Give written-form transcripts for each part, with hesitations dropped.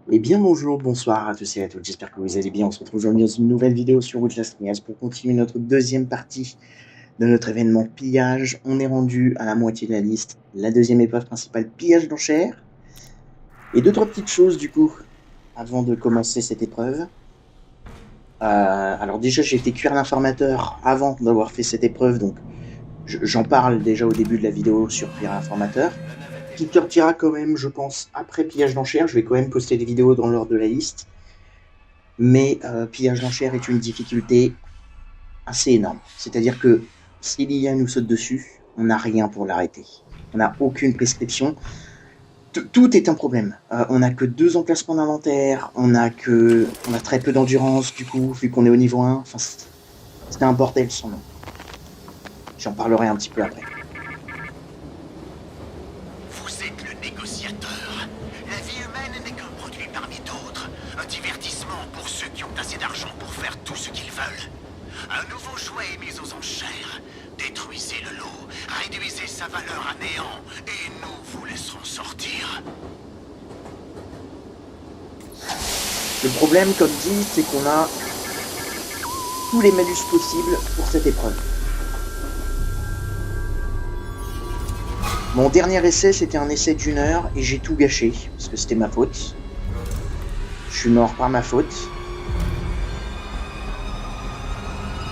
Eh bien bonjour, bonsoir à tous et à toutes, j'espère que vous allez bien. On se retrouve aujourd'hui dans une nouvelle vidéo sur Outlast Nias pour continuer notre deuxième partie de notre événement pillage. On est rendu à la moitié de la liste, la deuxième épreuve principale, pillage d'enchères. Et deux, trois petites choses du coup, avant de commencer cette épreuve. Alors déjà, j'ai fait cuire l'informateur avant d'avoir fait cette épreuve, donc j'en parle déjà au début de la vidéo sur cuire l'informateur. Qui sortira quand même, je pense, après pillage d'enchères. Je vais quand même poster des vidéos dans l'ordre de la liste. Mais pillage d'enchères est une difficulté assez énorme. C'est-à-dire que si l'IA nous saute dessus, on n'a rien pour l'arrêter. On n'a aucune prescription. Tout est un problème. On n'a que 2 emplacements d'inventaire, on a très peu d'endurance du coup, vu qu'on est au niveau 1. Enfin, c'est un bordel son nom. J'en parlerai un petit peu après. Vous êtes le négociateur. La vie humaine n'est qu'un produit parmi d'autres. Un divertissement pour ceux qui ont assez d'argent pour faire tout ce qu'ils veulent. Un nouveau jouet est mis aux enchères. Détruisez le lot, réduisez sa valeur à néant, et nous vous laisserons sortir. Le problème, comme dit, c'est qu'on a tous les malus possibles pour cette épreuve. Mon dernier essai, c'était un essai d'1 heure et j'ai tout gâché, parce que c'était ma faute. Je suis mort par ma faute.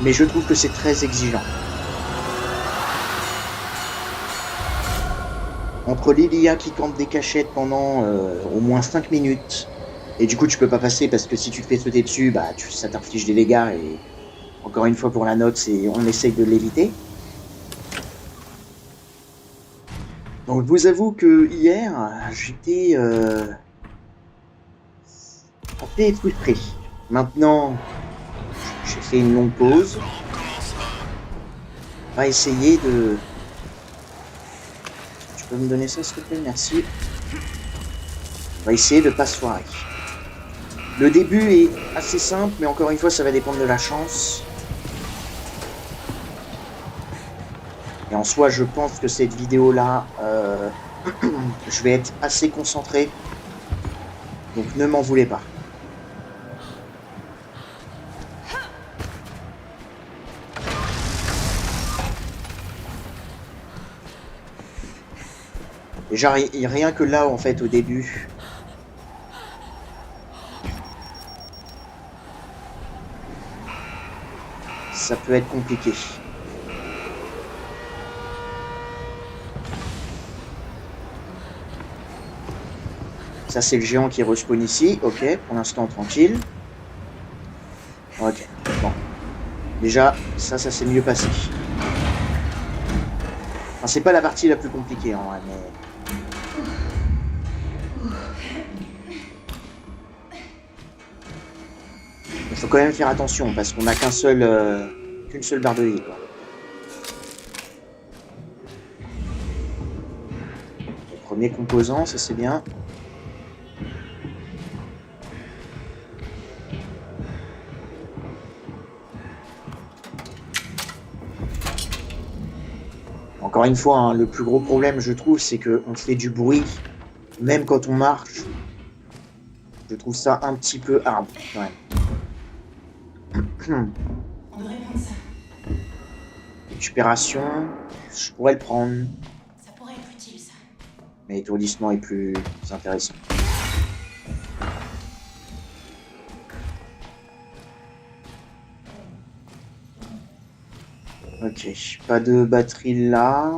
Mais je trouve que c'est très exigeant. Entre l'IA qui campe des cachettes pendant au moins 5 minutes, et du coup tu peux pas passer parce que si tu te fais sauter dessus, bah ça t'inflige des dégâts, et encore une fois pour la note, on essaye de l'éviter. Donc je vous avoue que hier, j'étais assez frustré. Maintenant, j'ai fait une longue pause. On va essayer de... Tu peux me donner ça s'il te plaît? Merci. On va essayer de pas se foirer. Le début est assez simple, mais encore une fois, ça va dépendre de la chance. Et en soi, je pense que cette vidéo-là, je vais être assez concentré. Donc ne m'en voulez pas. Déjà, rien que là, en fait, au début... ça peut être compliqué. Ça, c'est le géant qui respawn ici. Ok, pour l'instant, tranquille. Ok, bon. Déjà, ça s'est mieux passé. Enfin, c'est pas la partie la plus compliquée, en vrai, mais... il faut quand même faire attention, parce qu'on n'a qu'une seule barre de vie, quoi. Le premier composant, ça c'est bien. Encore une fois, hein, le plus gros problème, je trouve, c'est qu'on fait du bruit, même quand on marche. Je trouve ça un petit peu hard, quand même. On devrait prendre ça. Récupération, je pourrais le prendre, Ça pourrait être utile, ça. mais étourdissement est plus intéressant. Ok, pas de batterie là.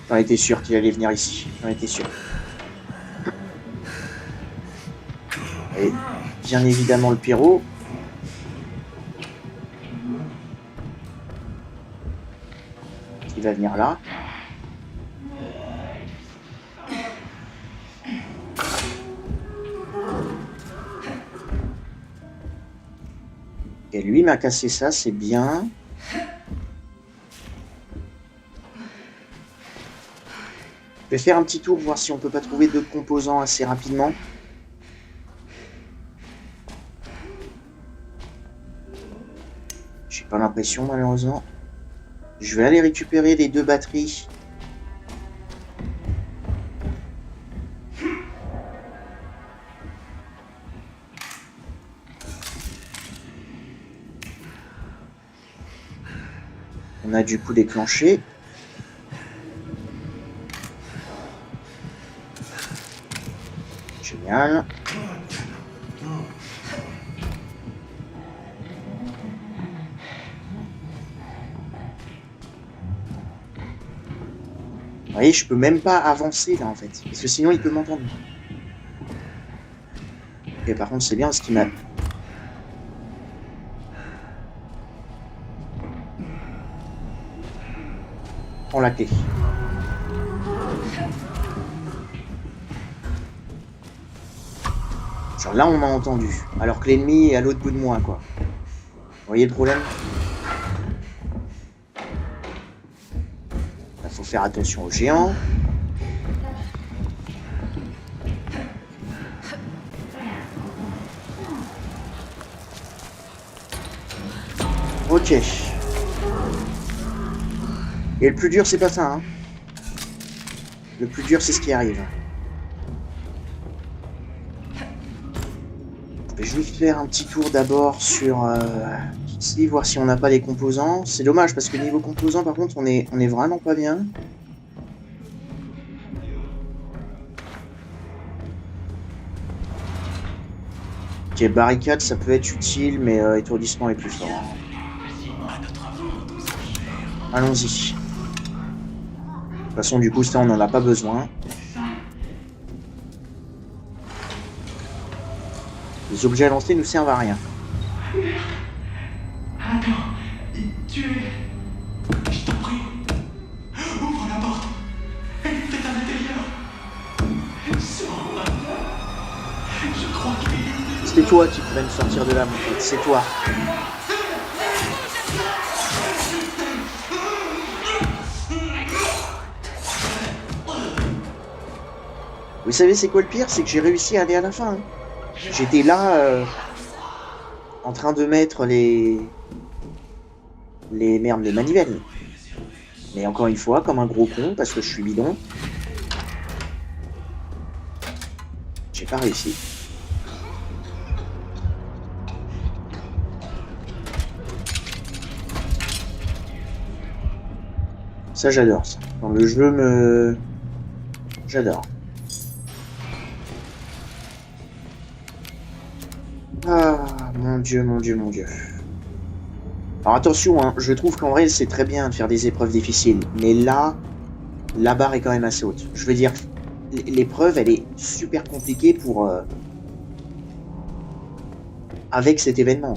J'en étais sûr qu'il allait venir ici, j'en étais sûr. Et bien évidemment le pyro. Qui va venir là. Et lui m'a cassé ça, c'est bien. Je vais faire un petit tour, voir si on peut pas trouver d'autres composants assez rapidement. J'ai pas l'impression, malheureusement. Je vais aller récupérer les 2 batteries. On a du coup déclenché. Génial. Vous voyez, je peux même pas avancer là en fait, parce que sinon il peut m'entendre. Ok, par contre c'est bien ce qu'il m'a... Prends la clé. Genre là on m'a entendu, alors que l'ennemi est à l'autre bout de moi quoi. Vous voyez le problème? Il faut faire attention aux géants. Ok. Et le plus dur, c'est pas ça, hein. Le plus dur, c'est ce qui arrive. Je vais juste faire un petit tour d'abord sur ici, voir si on n'a pas les composants. C'est dommage parce que niveau composants, par contre, on est vraiment pas bien. Ok, barricade, ça peut être utile, mais étourdissement est plus fort. Allons-y. De toute façon, du coup, ça, on n'en a pas besoin. Les objets à lancer nous servent à rien. Attends, tu es... Je t'en prie. Ouvre la porte. Elle est peut-être à l'intérieur. Sors. Je crois qu'il est... C'est toi qui pourrais me sortir de là, mon pote. C'est toi. Vous savez, c'est quoi le pire? C'est que j'ai réussi à aller à la fin. Hein. J'étais là, en train de mettre les merdes de manivelle. Mais encore une fois, comme un gros con, parce que je suis bidon, j'ai pas réussi. Ça, j'adore ça. Quand le jeu me... J'adore. Ah, mon Dieu, mon Dieu, mon Dieu. Alors attention, hein, je trouve qu'en vrai, c'est très bien de faire des épreuves difficiles. Mais là, la barre est quand même assez haute. Je veux dire, l'épreuve, elle est super compliquée pour... avec cet événement.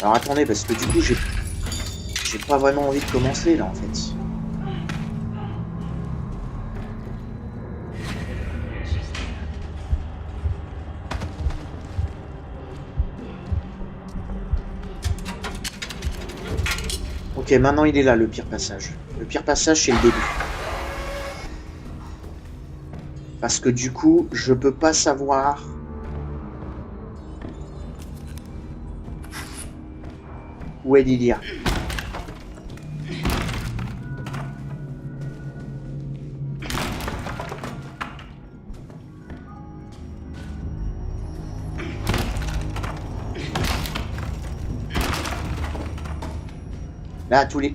Alors attendez, parce que du coup, j'ai pas vraiment envie de commencer, là, en fait. Ok, maintenant il est là, le pire passage. Le pire passage, c'est le début. Parce que du coup, je peux pas savoir... où est Lilia. Là, tous les...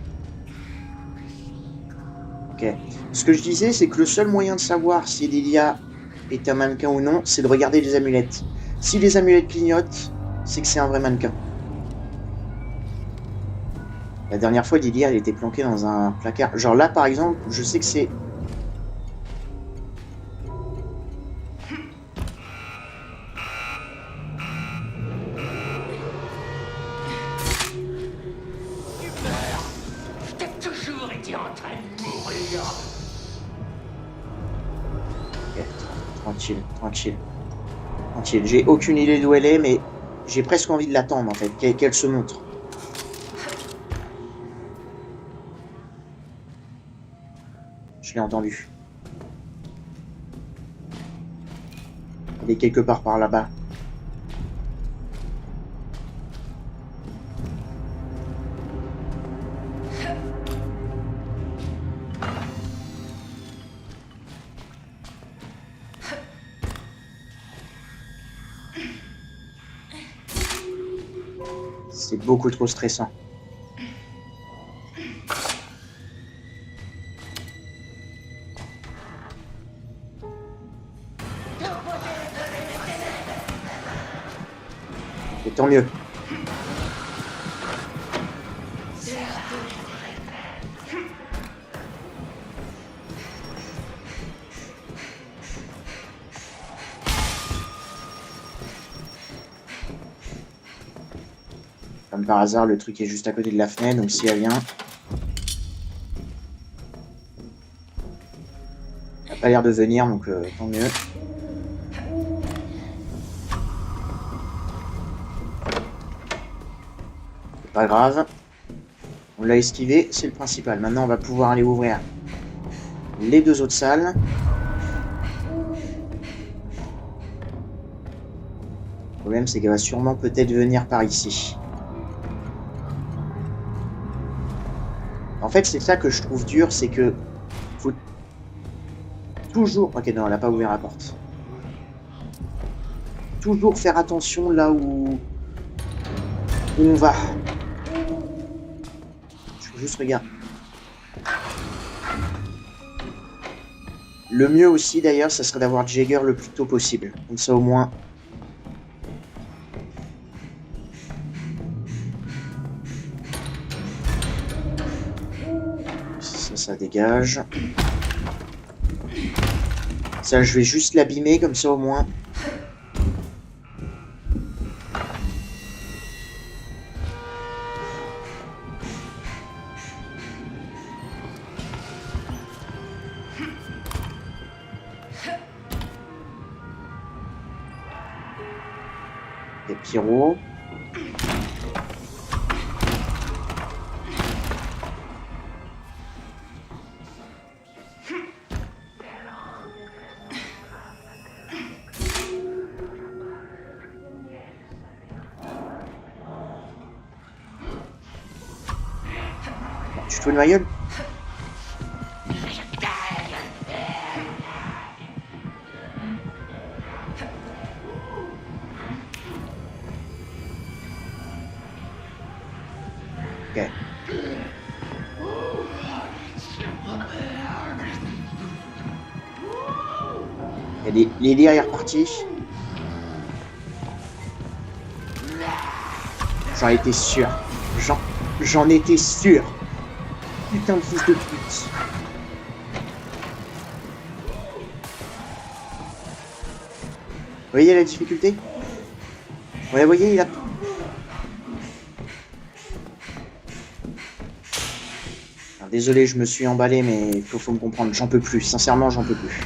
Ok. Ce que je disais, c'est que le seul moyen de savoir si Lilia est un mannequin ou non, c'est de regarder les amulettes. Si les amulettes clignotent, c'est que c'est un vrai mannequin. La dernière fois, Lilia, elle était planquée dans un placard. Genre là, par exemple, je sais que c'est... Tranquille, tranquille. Tranquille. J'ai aucune idée d'où elle est, mais j'ai presque envie de l'attendre, en fait, qu'elle se montre. Je l'ai entendu. Elle est quelque part par là-bas. C'est beaucoup trop stressant. Et tant mieux. Comme par hasard, le truc est juste à côté de la fenêtre, donc si elle vient... Elle n'a pas l'air de venir, donc tant mieux. C'est pas grave. On l'a esquivé, c'est le principal. Maintenant, on va pouvoir aller ouvrir les deux autres salles. Le problème, c'est qu'elle va sûrement peut-être venir par ici. En fait, c'est ça que je trouve dur, c'est que faut toujours... Ok, non, elle n'a pas ouvert la porte. Toujours faire attention là où on va. Je juste regarde. Le mieux aussi, d'ailleurs, ça serait d'avoir Jagger le plus tôt possible. Comme ça, au moins... Ça dégage. Ça, je vais juste l'abîmer, comme ça au moins. Et Pyro. Tu te fous de ma gueule? Ok. Et Lily est repartie. J'en étais sûr. J'en étais sûr. Putain de fils de pute. Vous voyez la difficulté? Ouais, vous voyez, il a... Alors, désolé, je me suis emballé, mais faut me comprendre, j'en peux plus. Sincèrement, j'en peux plus.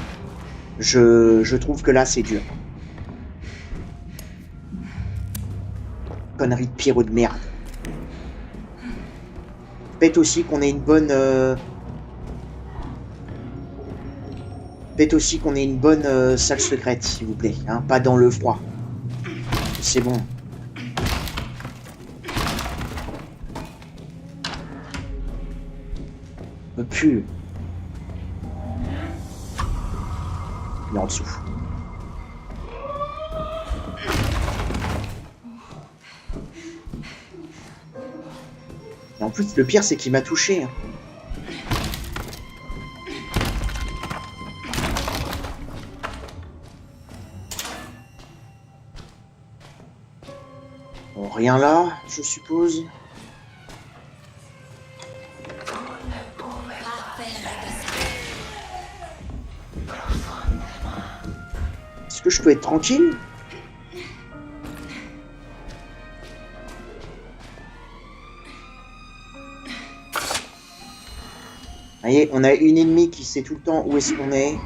Je trouve que là, c'est dur. Connerie de Pyro de merde. Peut-être aussi qu'on ait une bonne... Peut-être aussi qu'on ait une bonne salle secrète, s'il vous plaît. Hein, pas dans le froid. C'est bon. Me pue. Il est en dessous. Et en plus, le pire, c'est qu'il m'a touché. Hein. Bon, rien là, je suppose. Est-ce que je peux être tranquille? Vous voyez, on a une ennemie qui sait tout le temps où est-ce qu'on est.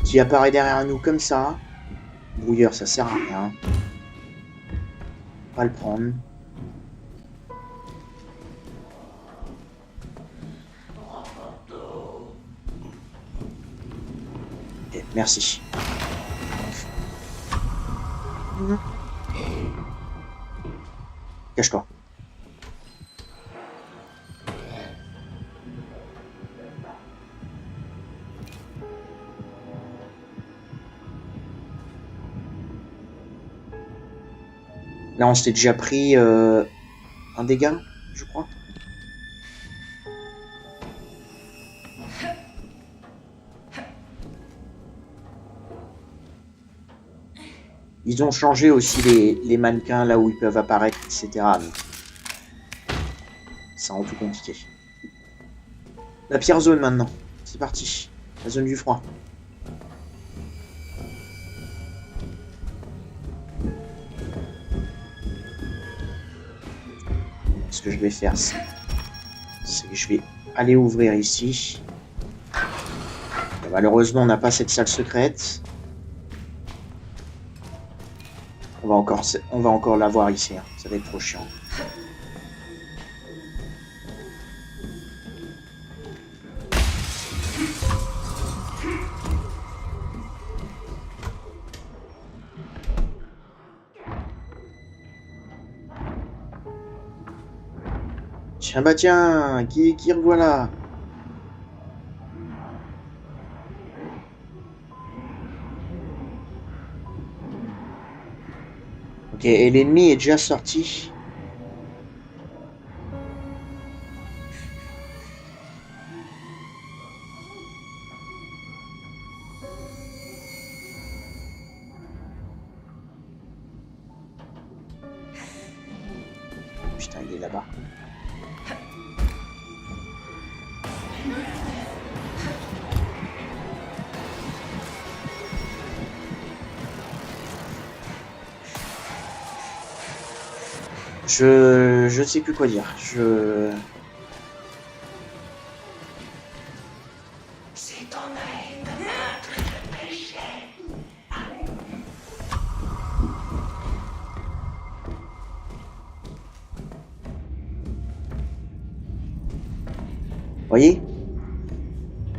Qui apparaît derrière nous comme ça. Brouilleur, ça sert à rien. Pas le prendre. Ok, merci. Cache-toi. Là, on s'était déjà pris un dégât, je crois. Ils ont changé aussi les mannequins, là où ils peuvent apparaître, etc. Donc, ça rend tout compliqué. La pire zone maintenant. C'est parti. La zone du froid. Ce que je vais faire, c'est que je vais aller ouvrir ici. Et malheureusement, on n'a pas cette salle secrète. On va encore la voir ici. Hein. Ça va être trop chiant. Tiens, bah tiens, qui revoilà? Ok, et l'ennemi est déjà sorti. Putain, il est là-bas. Je sais plus quoi dire. C'est ton aide contre le péché. Voyez?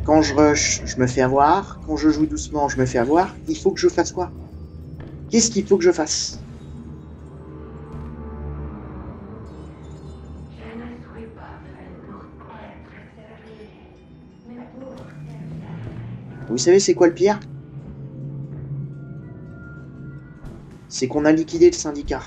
Quand je rush, je me fais avoir. Quand je joue doucement, je me fais avoir. Il faut que je fasse quoi? Qu'est-ce qu'il faut que je fasse? Vous savez c'est quoi le pire? C'est qu'on a liquidé le syndicat.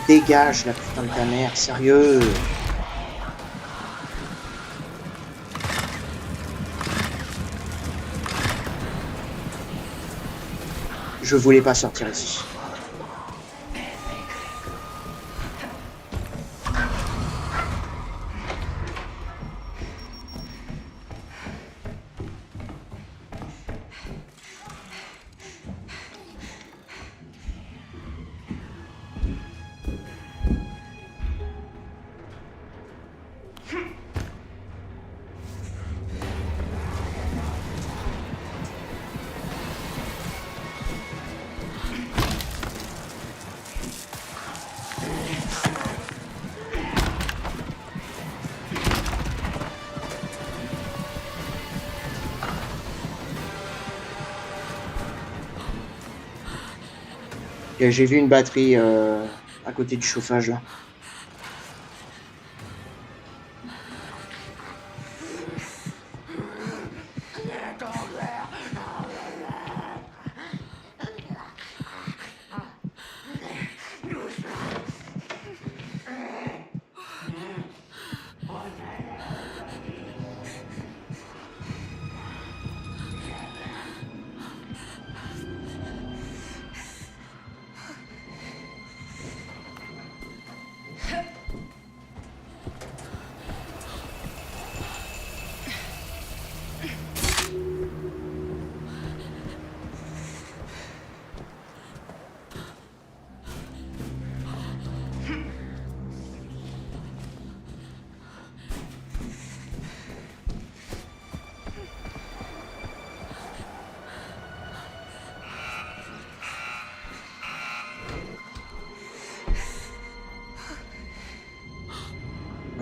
Dégage la putain de ta mère, sérieux. Je voulais pas sortir ici. J'ai vu une batterie à côté du chauffage là.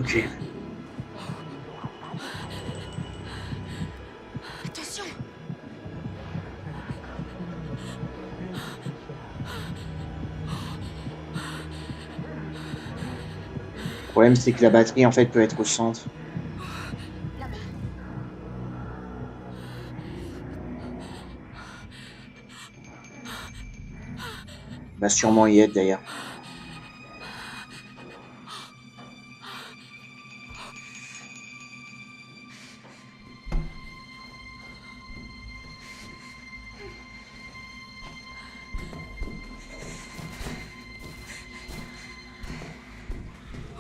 Ok. Attention. Le problème, c'est que la batterie, en fait, peut être au centre. Là-bas. Va sûrement y être, d'ailleurs.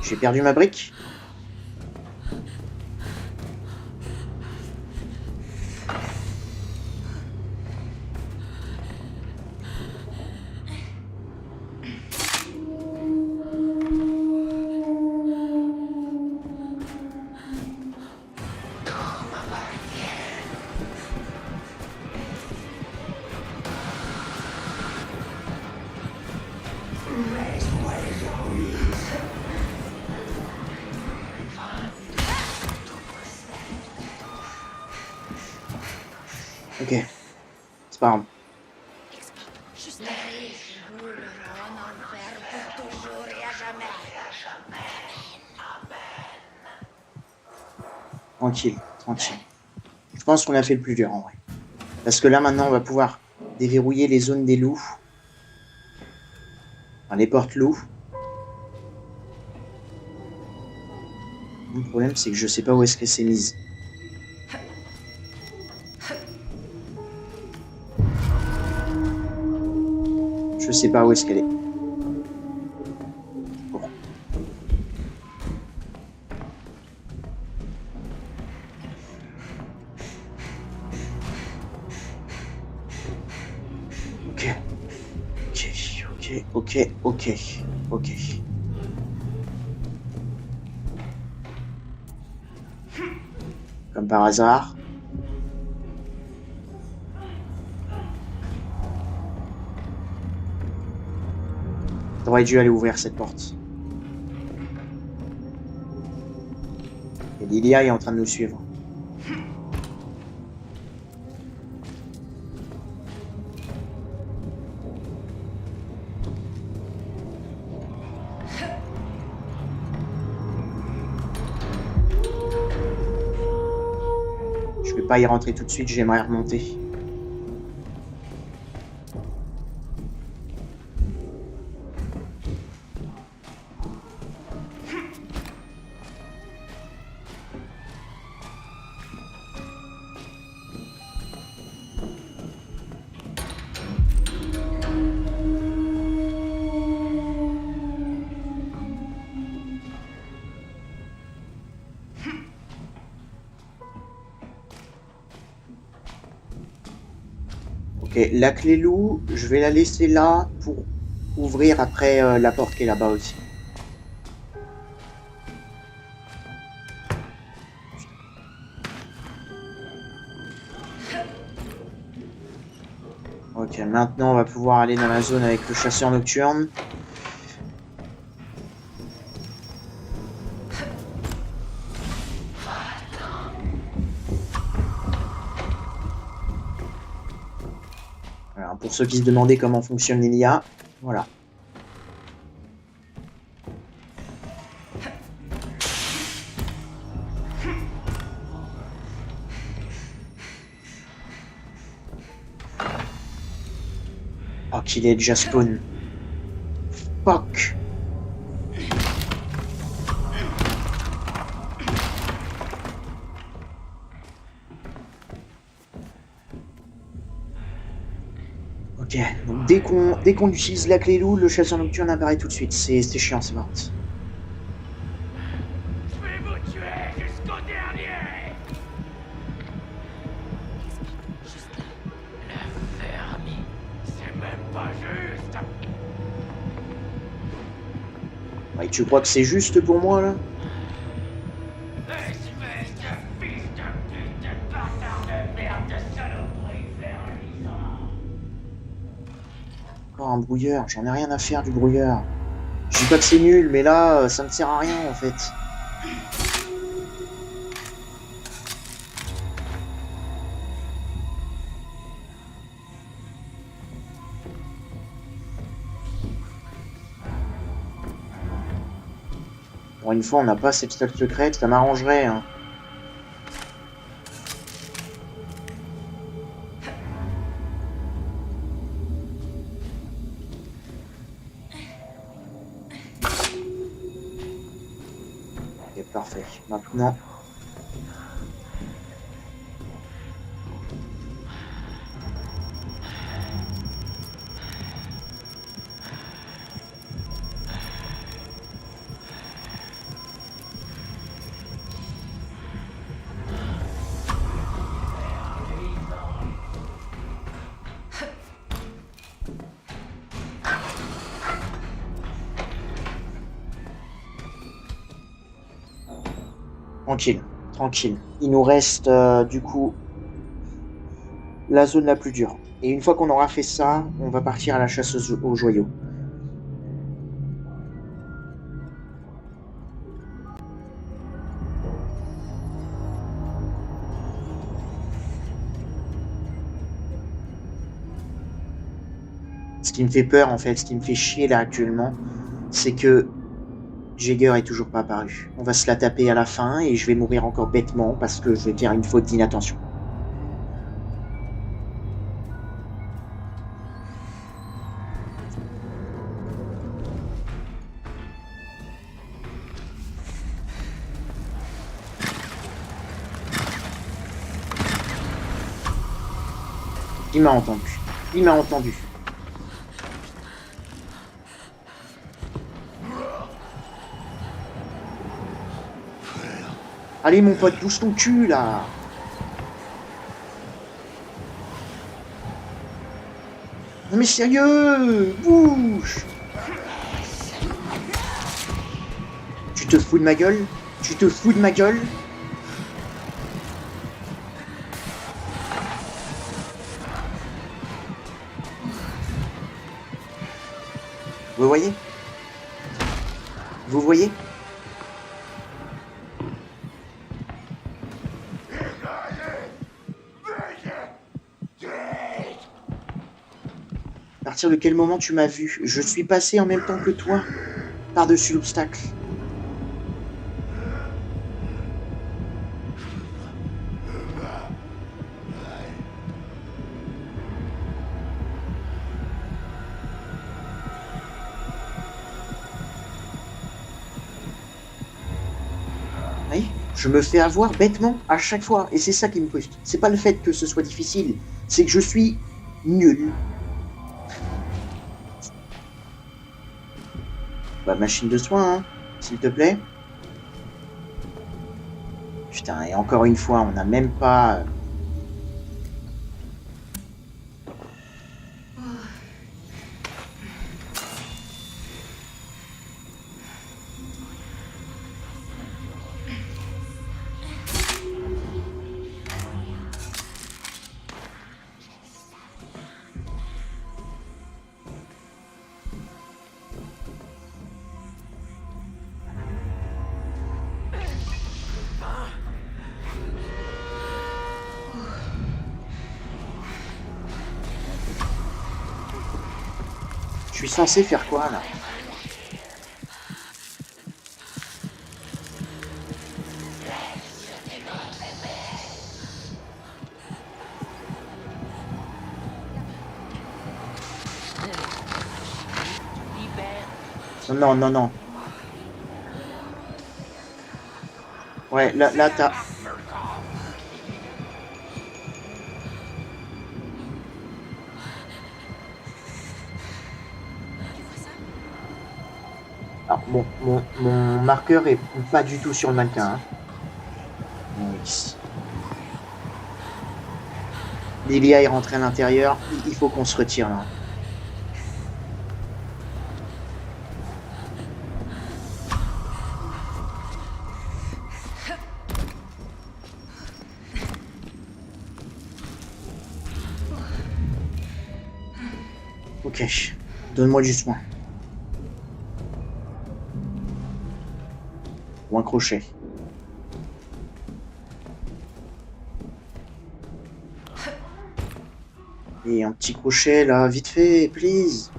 J'ai perdu ma brique. Ok. C'est pas grave. Juste Tranquille, tranquille. Je pense qu'on a fait le plus dur en vrai. Parce que là maintenant on va pouvoir déverrouiller les zones des loups. Enfin, les portes loups. Le problème c'est que je sais pas où est-ce que c'est mise. Je sais pas où est-ce qu'elle est. Bon. Ok. Ok. Comme par hasard. T'aurais dû aller ouvrir cette porte. Et Lilia est en train de nous suivre. Je vais pas y rentrer tout de suite, j'aimerais remonter. Ok, la clé loup, je vais la laisser là pour ouvrir après la porte qui est là-bas aussi. Ok, maintenant on va pouvoir aller dans la zone avec le chasseur nocturne. Alors, pour ceux qui se demandaient comment fonctionne l'IA, voilà. Oh, qu'il est déjà spawn. Fuck. Ok, donc dès qu'on utilise la clé loup, le chasseur nocturne apparaît tout de suite. C'est chiant, c'est parti. Je vais vous tuer jusqu'au dernier. Le vernis, c'est même pas juste. Ouais, tu crois que c'est juste pour moi, là? Espèce de fils de pute, de bâtard de merde, de saloperie vernissant. Encore un brouilleur, j'en ai rien à faire du brouilleur. Je dis pas que c'est nul, mais là, ça me sert à rien, en fait. Pour une fois, on n'a pas cette salle secrète, ça m'arrangerait. Hein. Ok, parfait. Maintenant... Tranquille, tranquille. Il nous reste du coup la zone la plus dure. Et une fois qu'on aura fait ça, on va partir à la chasse aux joyaux. Ce qui me fait peur en fait, ce qui me fait chier là actuellement, c'est que Jaeger est toujours pas apparu. On va se la taper à la fin et je vais mourir encore bêtement parce que je vais faire une faute d'inattention. Il m'a entendu. Il m'a entendu. Allez mon pote, bouge ton cul là. Non mais sérieux, bouge. Tu te fous de ma gueule? Tu te fous de ma gueule? Vous voyez? Vous voyez? À partir de quel moment tu m'as vu? Je suis passé en même temps que toi, par-dessus l'obstacle. Oui, je me fais avoir bêtement à chaque fois, et c'est ça qui me frustre. C'est pas le fait que ce soit difficile, c'est que je suis nul. Bah, machine de soins, hein, s'il te plaît. Putain, et encore une fois, on n'a même pas... Je suis censé faire quoi, là? Non, non, non. Ouais, là t'as... Alors, bon, mon marqueur est pas du tout sur le mannequin. Hein. Oui. Lilia est rentrée à l'intérieur. Il faut qu'on se retire, là. Ok, donne-moi du soin. Ou un crochet. Et un petit crochet là, vite fait, please.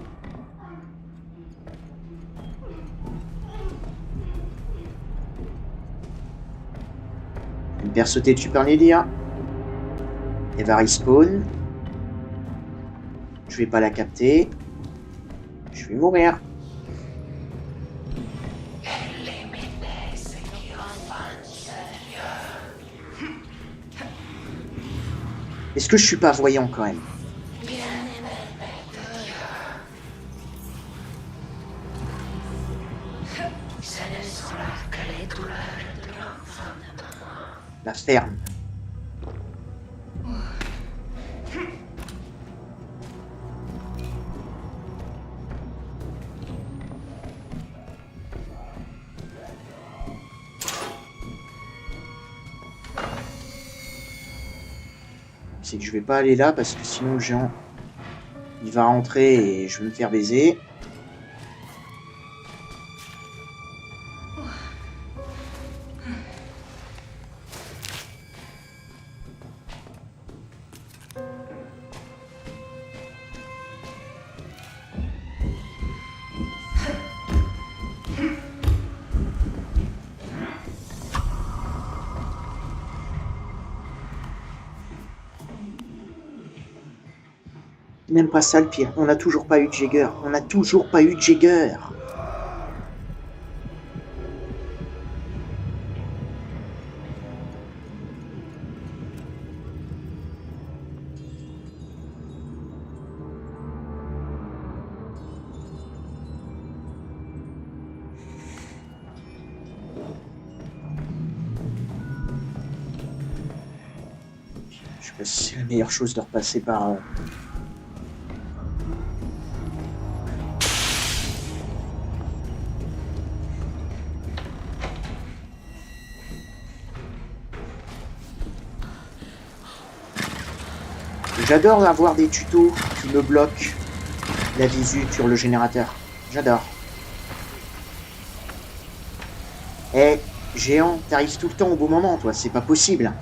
Une paire sauter dessus par Lilia. Elle va respawn. Je vais pas la capter. Je vais mourir. Est-ce que je suis pas voyant quand même? La ferme. C'est que je vais pas aller là parce que sinon le géant il va rentrer et je vais me faire baiser. Même pas ça le pire, on n'a toujours pas eu de Jäger. On n'a toujours pas eu de Jäger. Je sais pas si c'est la meilleure chose de repasser par... J'adore avoir des tutos qui me bloquent la visu sur le générateur. J'adore. Eh, géant, t'arrives tout le temps au bon moment, toi. C'est pas possible.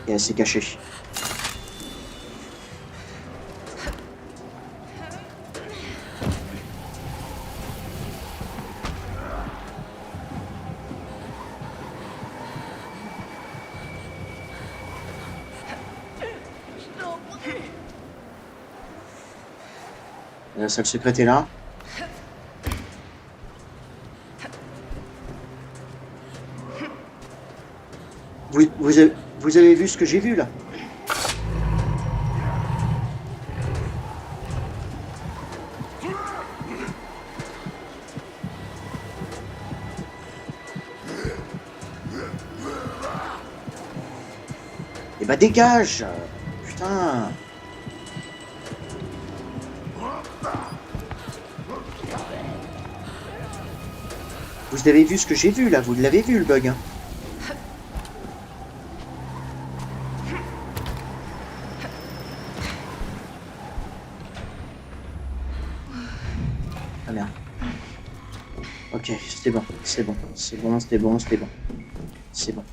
Et elle s'est cachée. La salle secrète est là. Vous avez vu ce que j'ai vu là? Eh bah dégage! Putain! Vous avez vu ce que j'ai vu là? Vous l'avez vu le bug hein? Ah merde. Ok, c'était bon, c'est bon, c'est bon, c'était bon, c'était bon. C'est bon.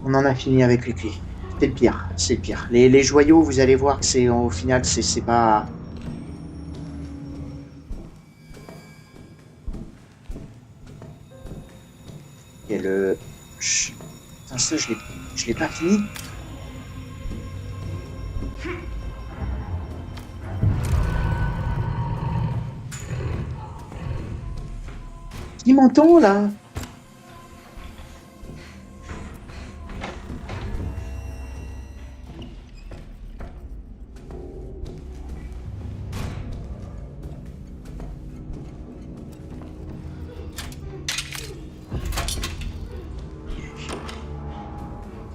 On en a fini avec les clés. C'est le pire, c'est le pire. Les joyaux, vous allez voir que c'est au final, c'est pas... Et le... Putain, ça, je l'ai pas fini. Qui m'entend là?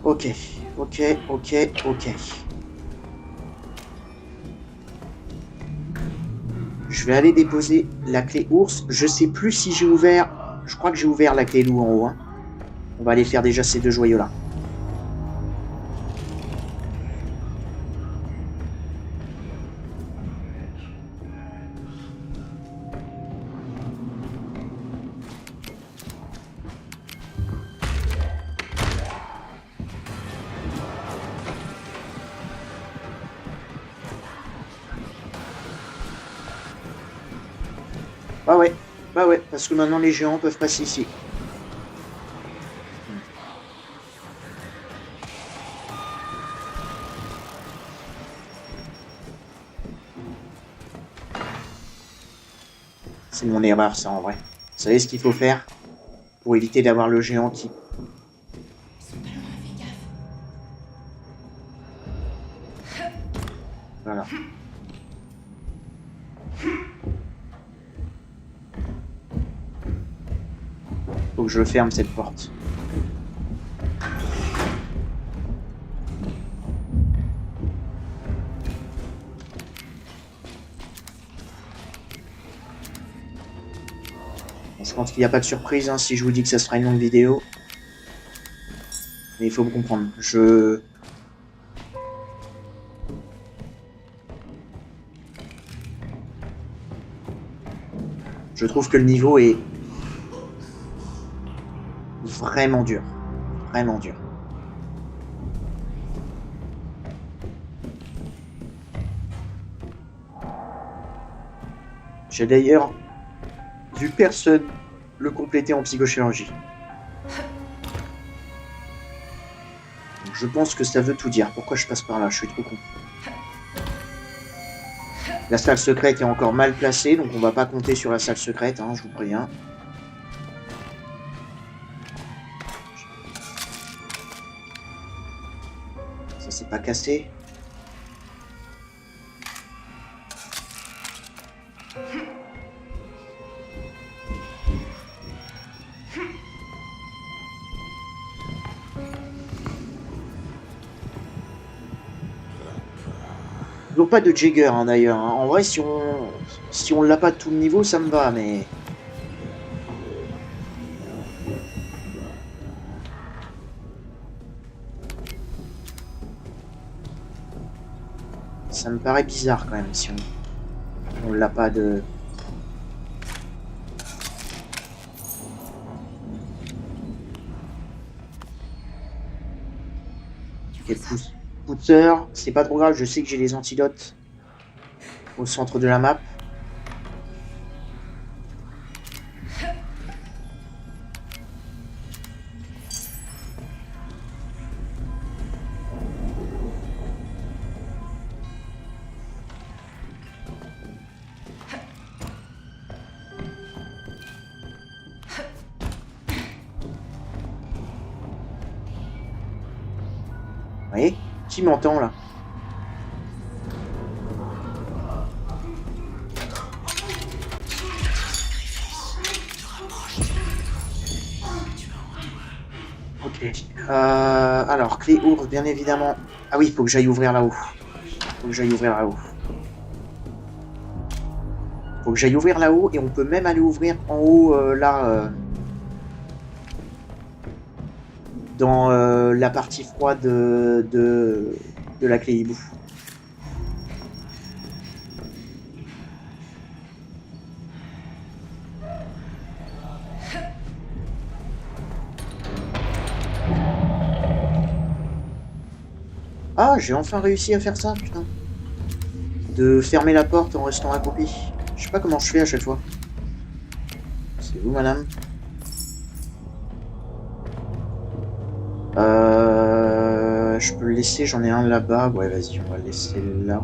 Ok, ok, ok, ok. Je vais aller déposer la clé ours. Je sais plus si j'ai ouvert... Je crois que j'ai ouvert la clé loup en haut. Hein. On va aller faire déjà ces 2 joyaux-là. Bah ouais, parce que maintenant les géants peuvent passer ici. C'est mon erreur ça en vrai. Vous savez ce qu'il faut faire pour éviter d'avoir le géant qui... Ils sont pas loin, fais gaffe. Voilà. Faut que je ferme cette porte. Bon, je pense qu'il n'y a pas de surprise hein, si je vous dis que ça sera une longue vidéo. Mais il faut me comprendre. Je trouve que le niveau est vraiment dur. Vraiment dur. J'ai d'ailleurs vu personne le compléter en psychochirurgie. Donc je pense que ça veut tout dire. Pourquoi je passe par là? Je suis trop con. La salle secrète est encore mal placée, donc on va pas compter sur la salle secrète, hein, je vous préviens. Ça c'est pas cassé. Toujours pas de Jagger hein, d'ailleurs. Hein. En vrai, si on l'a pas de tout le niveau, ça me va, mais... Ça me paraît bizarre quand même si on l'a pas de... Ok, pousseur, c'est pas trop grave, je sais que j'ai les antidotes au centre de la map. Vous voyez? Qui m'entend là? Ok. Alors, clé ours, bien évidemment. Ah oui, il faut que j'aille ouvrir là-haut. Faut que j'aille ouvrir là-haut. Faut que j'aille ouvrir là-haut et on peut même aller ouvrir en haut là. Dans la partie froide de la clé hibou. Ah, j'ai enfin réussi à faire ça, putain. De fermer la porte en restant accroupi. Je sais pas comment je fais à chaque fois. C'est vous, madame? Je peux le laisser, j'en ai un là-bas. Ouais, vas-y, on va le laisser là.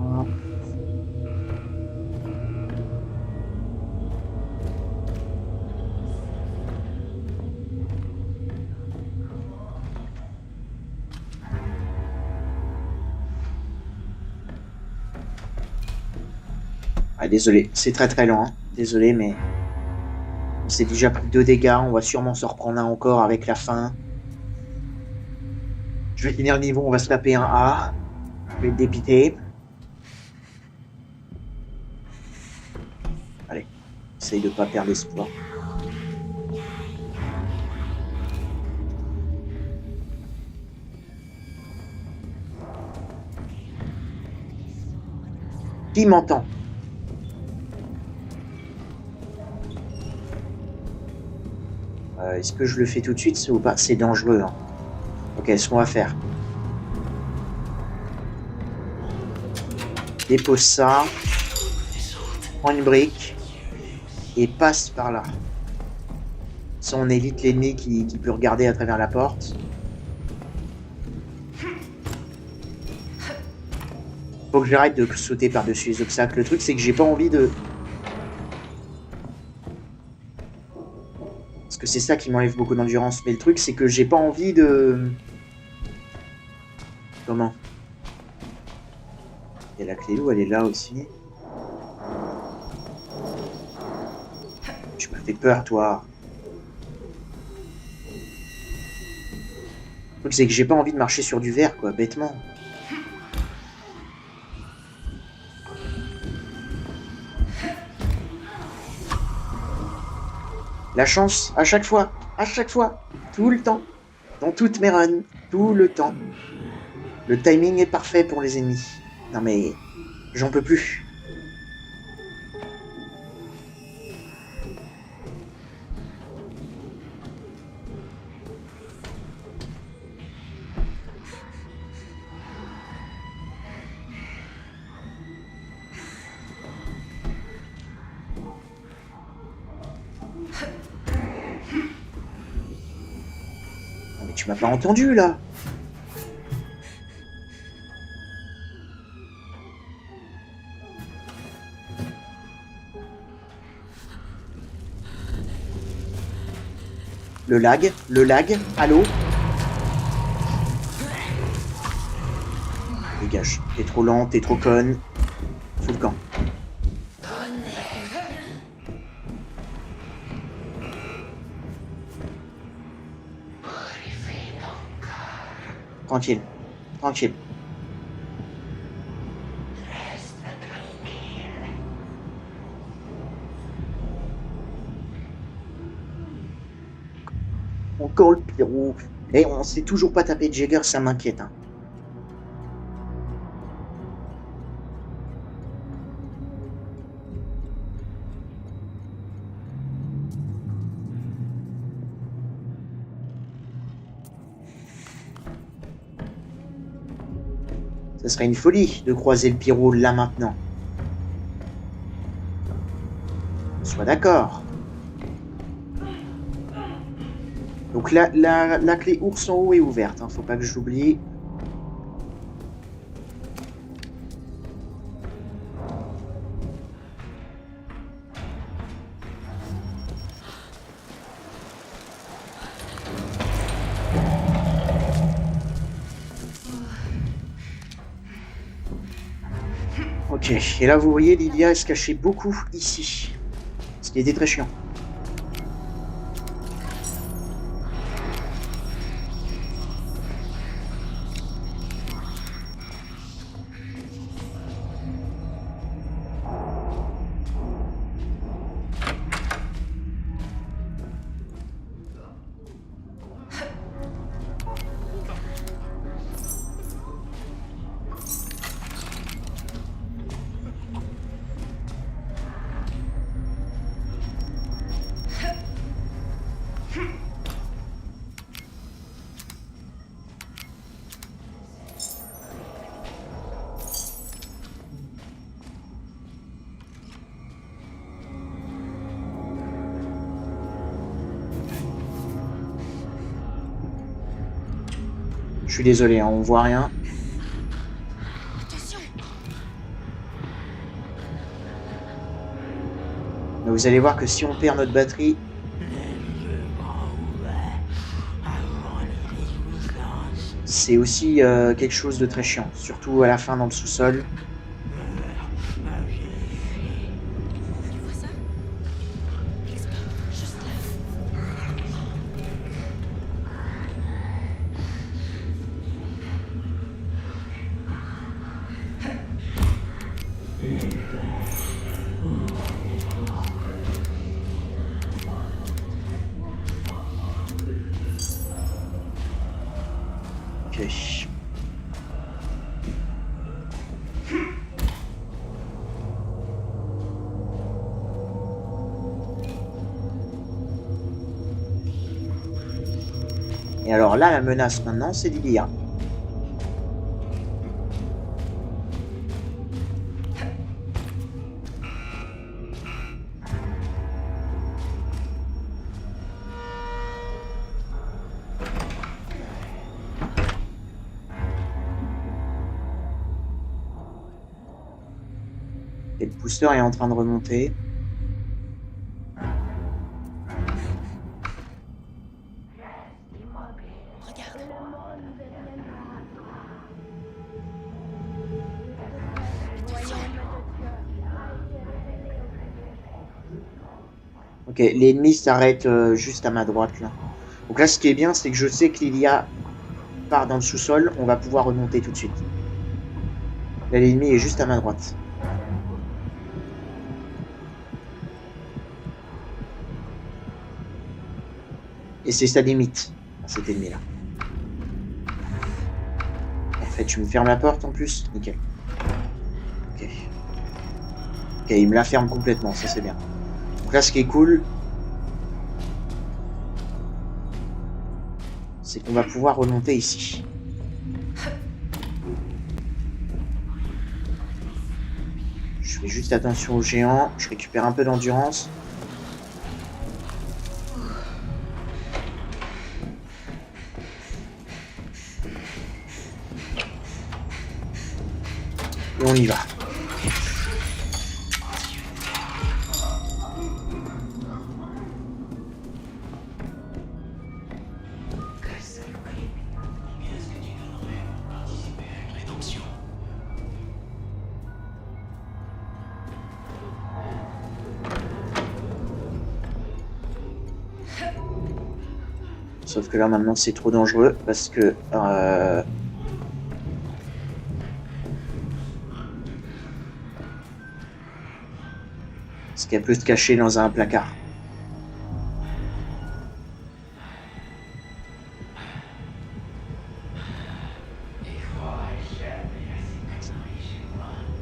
Ah, désolé, c'est très très lent. Hein. Désolé, mais on s'est déjà pris 2 dégâts. On va sûrement se reprendre un encore avec la fin. Je vais finir le niveau, on va se taper un A. Je vais être dépité. Essaye de pas perdre espoir. Qui m'entend? Est-ce que je le fais tout de suite ou pas? C'est dangereux. Hein. Ok, ce qu'on va faire. Dépose ça. Prends une brique. Et passe par là. Ça, on évite l'ennemi qui peut regarder à travers la porte. Faut que j'arrête de sauter par-dessus les obstacles. Le truc, c'est que j'ai pas envie de... Parce que c'est ça qui m'enlève beaucoup d'endurance. Mais le truc, c'est que j'ai pas envie de... Comment? Et la clé où elle est là aussi. Tu m'as fait peur, toi. Le truc, c'est que j'ai pas envie de marcher sur du verre, quoi, bêtement. La chance, à chaque fois, tout le temps, dans toutes mes runs, tout le temps. Le timing est parfait pour les ennemis. Non mais, j'en peux plus. Tu m'as pas entendu là. Le lag, allô? Dégage, t'es trop lent, t'es trop conne. Fous le camp. Tranquille, tranquille. Encore le pyro. Et on s'est toujours pas tapé de Jagger, ça m'inquiète. Hein. Ça serait une folie de croiser le pyro là maintenant. Sois d'accord. Donc la clé ours en haut est ouverte, hein, faut pas que je l'oublie. Ok, et là vous voyez, Lilia se cachait beaucoup ici. Ce qui était très chiant. Je suis désolé, hein, on voit rien. Mais vous allez voir que si on perd notre batterie... C'est aussi quelque chose de très chiant, surtout à la fin dans le sous-sol. Ok. Et alors là, la menace maintenant, c'est Lilia. Et le booster est en train de remonter. Regarde. Attention. Ok, l'ennemi s'arrête juste à ma droite là. Donc là, ce qui est bien, c'est que je sais que Lilia part dans le sous-sol. On va pouvoir remonter tout de suite. Là, l'ennemi est juste à ma droite. Et c'est sa limite, cet ennemi-là. En fait, tu me fermes la porte en plus. Nickel. Ok. Ok, il me la ferme complètement, ça c'est bien. Donc là, ce qui est cool, c'est qu'on va pouvoir remonter ici. Je fais juste attention aux géants. Je récupère un peu d'endurance. Et on y va. Sauf que là maintenant c'est trop dangereux parce que parce qu'elle peut se cacher dans un placard.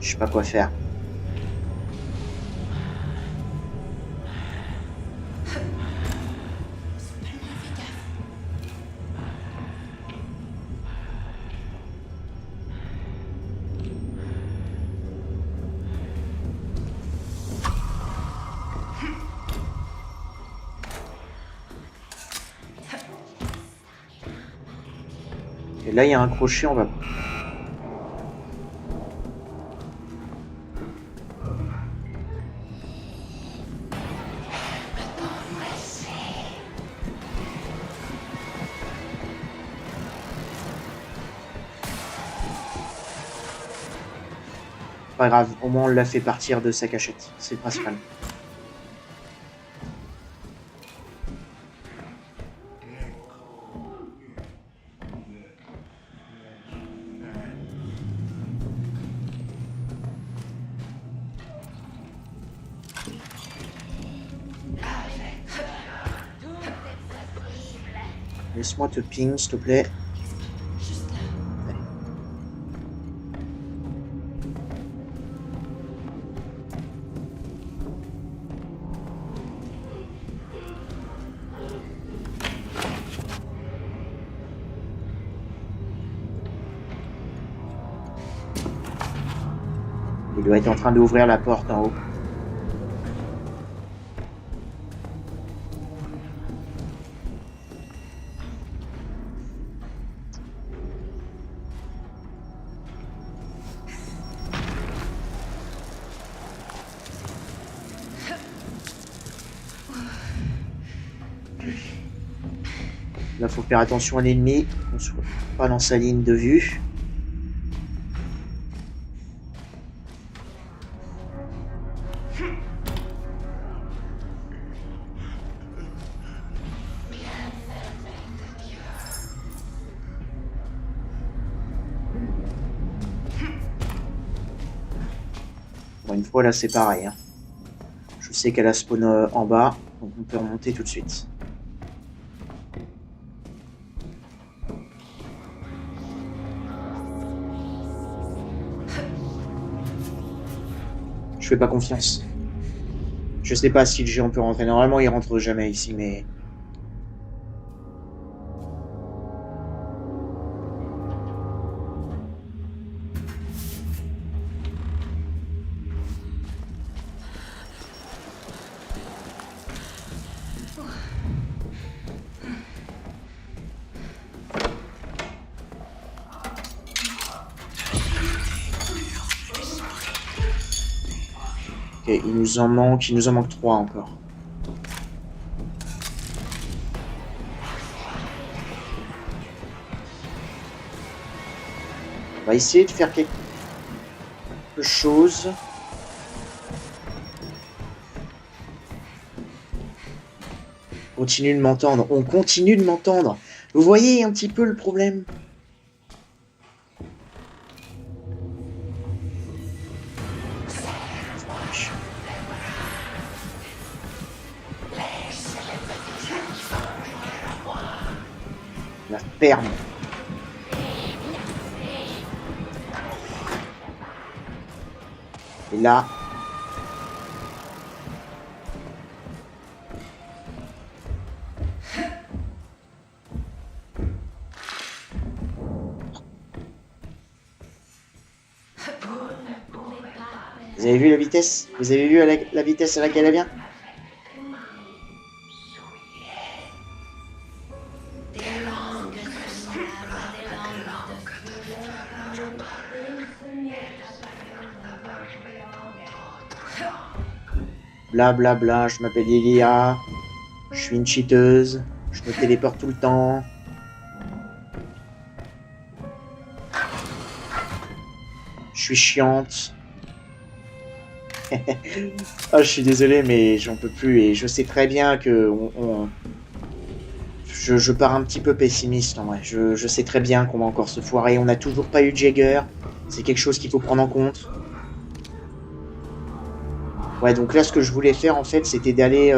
Je sais pas quoi faire. Et là il y a un crochet, on va. Pas grave, au moins on l'a fait partir de sa cachette, c'est le principal. Laisse-moi te ping, s'il te plaît. Juste là. Allez. Il doit être en train d'ouvrir la porte en haut. Là, faut faire attention à l'ennemi, qu'on soit pas dans sa ligne de vue. Bon, une fois là, c'est pareil. Hein. Je sais qu'elle a spawn en bas, donc on peut remonter tout de suite. Je fais pas confiance. Je sais pas si le géant peut rentrer. Normalement, il rentre jamais ici, mais... Ok, il nous en manque 3 encore. On va essayer de faire quelque chose. Continue de m'entendre. On continue de m'entendre. Vous voyez un petit peu le problème? La ferme. Et là... Vous avez vu la vitesse? Vous avez vu la vitesse à laquelle elle vient? Blablabla, bla, je m'appelle Lilia, je suis une cheateuse, je me téléporte tout le temps. Je suis chiante. Ah, je suis désolé, mais j'en peux plus et je sais très bien que je pars un petit peu pessimiste en vrai. Je sais très bien qu'on va encore se foirer. On n'a toujours pas eu de Jagger. C'est quelque chose qu'il faut prendre en compte. Ouais, donc là, ce que je voulais faire, en fait, c'était d'aller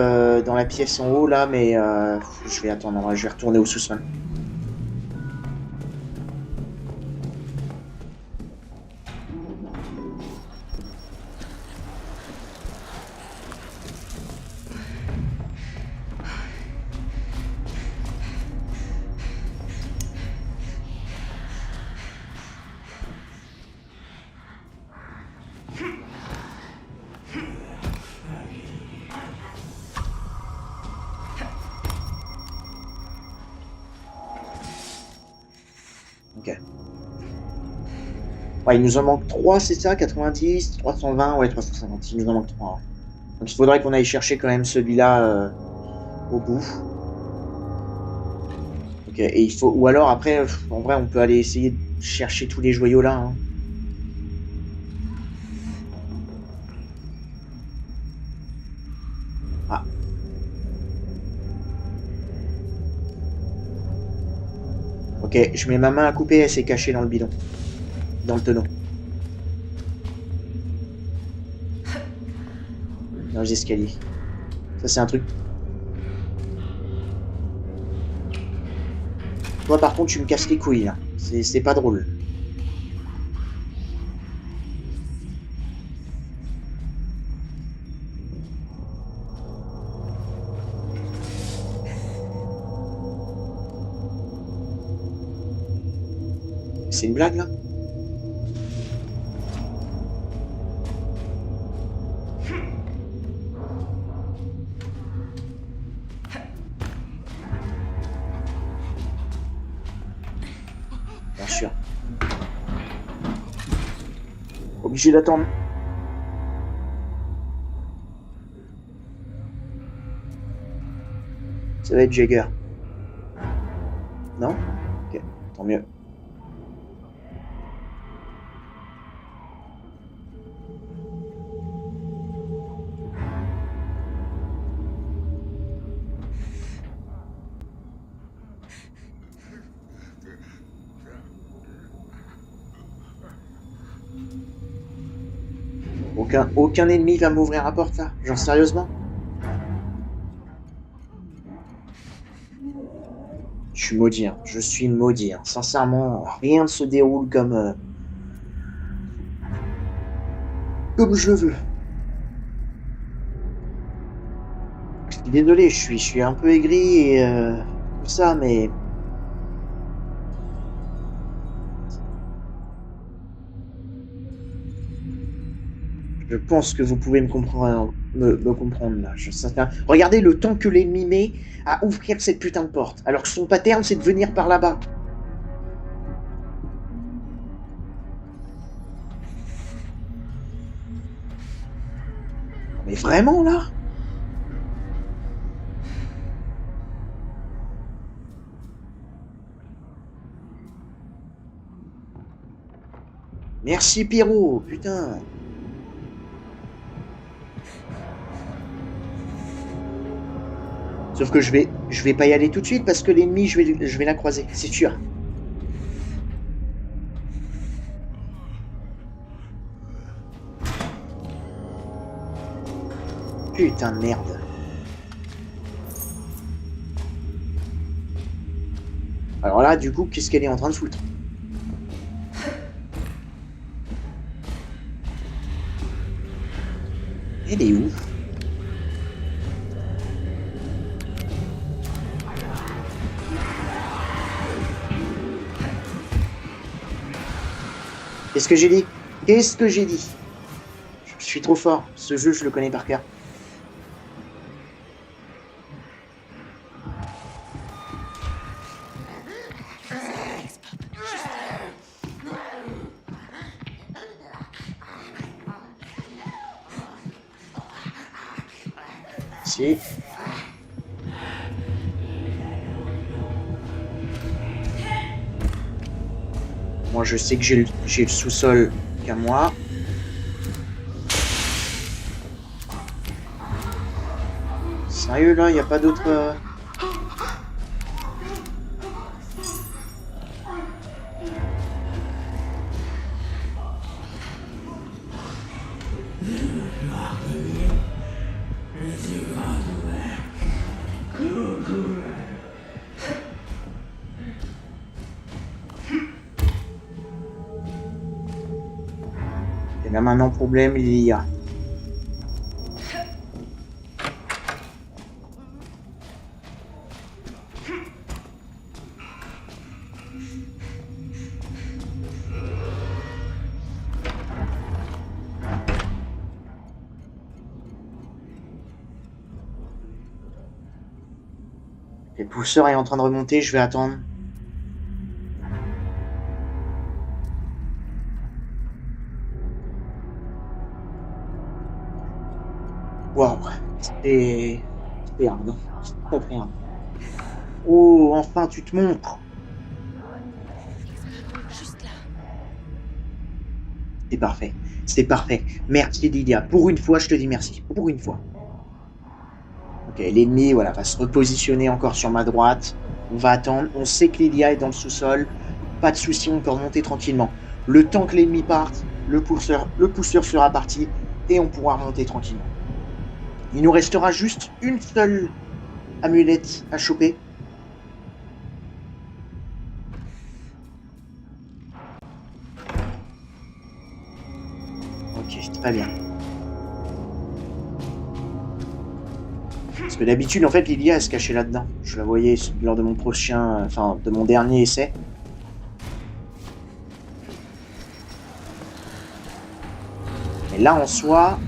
dans la pièce en haut, là, mais je vais attendre, je vais retourner au sous-sol. Ok. Ouais, il nous en manque 3, c'est ça? 90, 320, ouais, 350. Il nous en manque 3. Ouais. Donc il faudrait qu'on aille chercher quand même celui-là au bout. Ok, et il faut... Ou alors après, en vrai, on peut aller essayer de chercher tous les joyaux là. Hein. Ah. Ok, je mets ma main à couper, elle s'est cachée dans le bidon. Dans le tonneau. Dans les escaliers. Ça, c'est un truc. Toi, par contre, tu me casses les couilles, là. C'est pas drôle. C'est une blague, là? Bien sûr. Obligé d'attendre. Ça va être Jagger. Non? Ok, tant mieux. Aucun ennemi va m'ouvrir la porte là? Genre sérieusement? Je suis maudit, hein. Je suis maudit. Hein. Sincèrement, rien ne se déroule comme je veux. suis désolé, je suis un peu aigri et tout ça, mais je pense que vous pouvez me comprendre là. Regardez le temps que l'ennemi met à ouvrir cette putain de porte, alors que son pattern c'est de venir par là-bas. Mais vraiment là? Merci Pierrot, putain. Sauf que je vais pas y aller tout de suite parce que l'ennemi, je vais la croiser, c'est sûr. Putain de merde. Alors là, du coup, qu'est-ce qu'elle est en train de foutre? Elle est où? Qu'est-ce que j'ai dit? Qu'est-ce que j'ai dit? Je suis trop fort. Ce jeu, je le connais par cœur. Si. Moi, je sais que j'ai le sous-sol qu'à moi. Sérieux, là, y a pas d'autre... Et là, maintenant, problème, il y a... Le pousseur est en train de remonter, je vais attendre. Waouh, c'est hard, c'est très hard. Oh, enfin tu te montres. Juste là. C'est parfait, c'est parfait. Merci Lydia, pour une fois je te dis merci, pour une fois. Ok, l'ennemi voilà, va se repositionner encore sur ma droite. On va attendre, on sait que Lydia est dans le sous-sol. Pas de souci, on peut remonter tranquillement. Le temps que l'ennemi parte, le pousseur sera parti et on pourra remonter tranquillement. Il nous restera juste une seule amulette à choper. Ok, très bien. Parce que d'habitude, en fait, Lydia, elle se cachait là-dedans. Je la voyais lors de mon prochain... Enfin, de mon dernier essai. Mais là, en soi...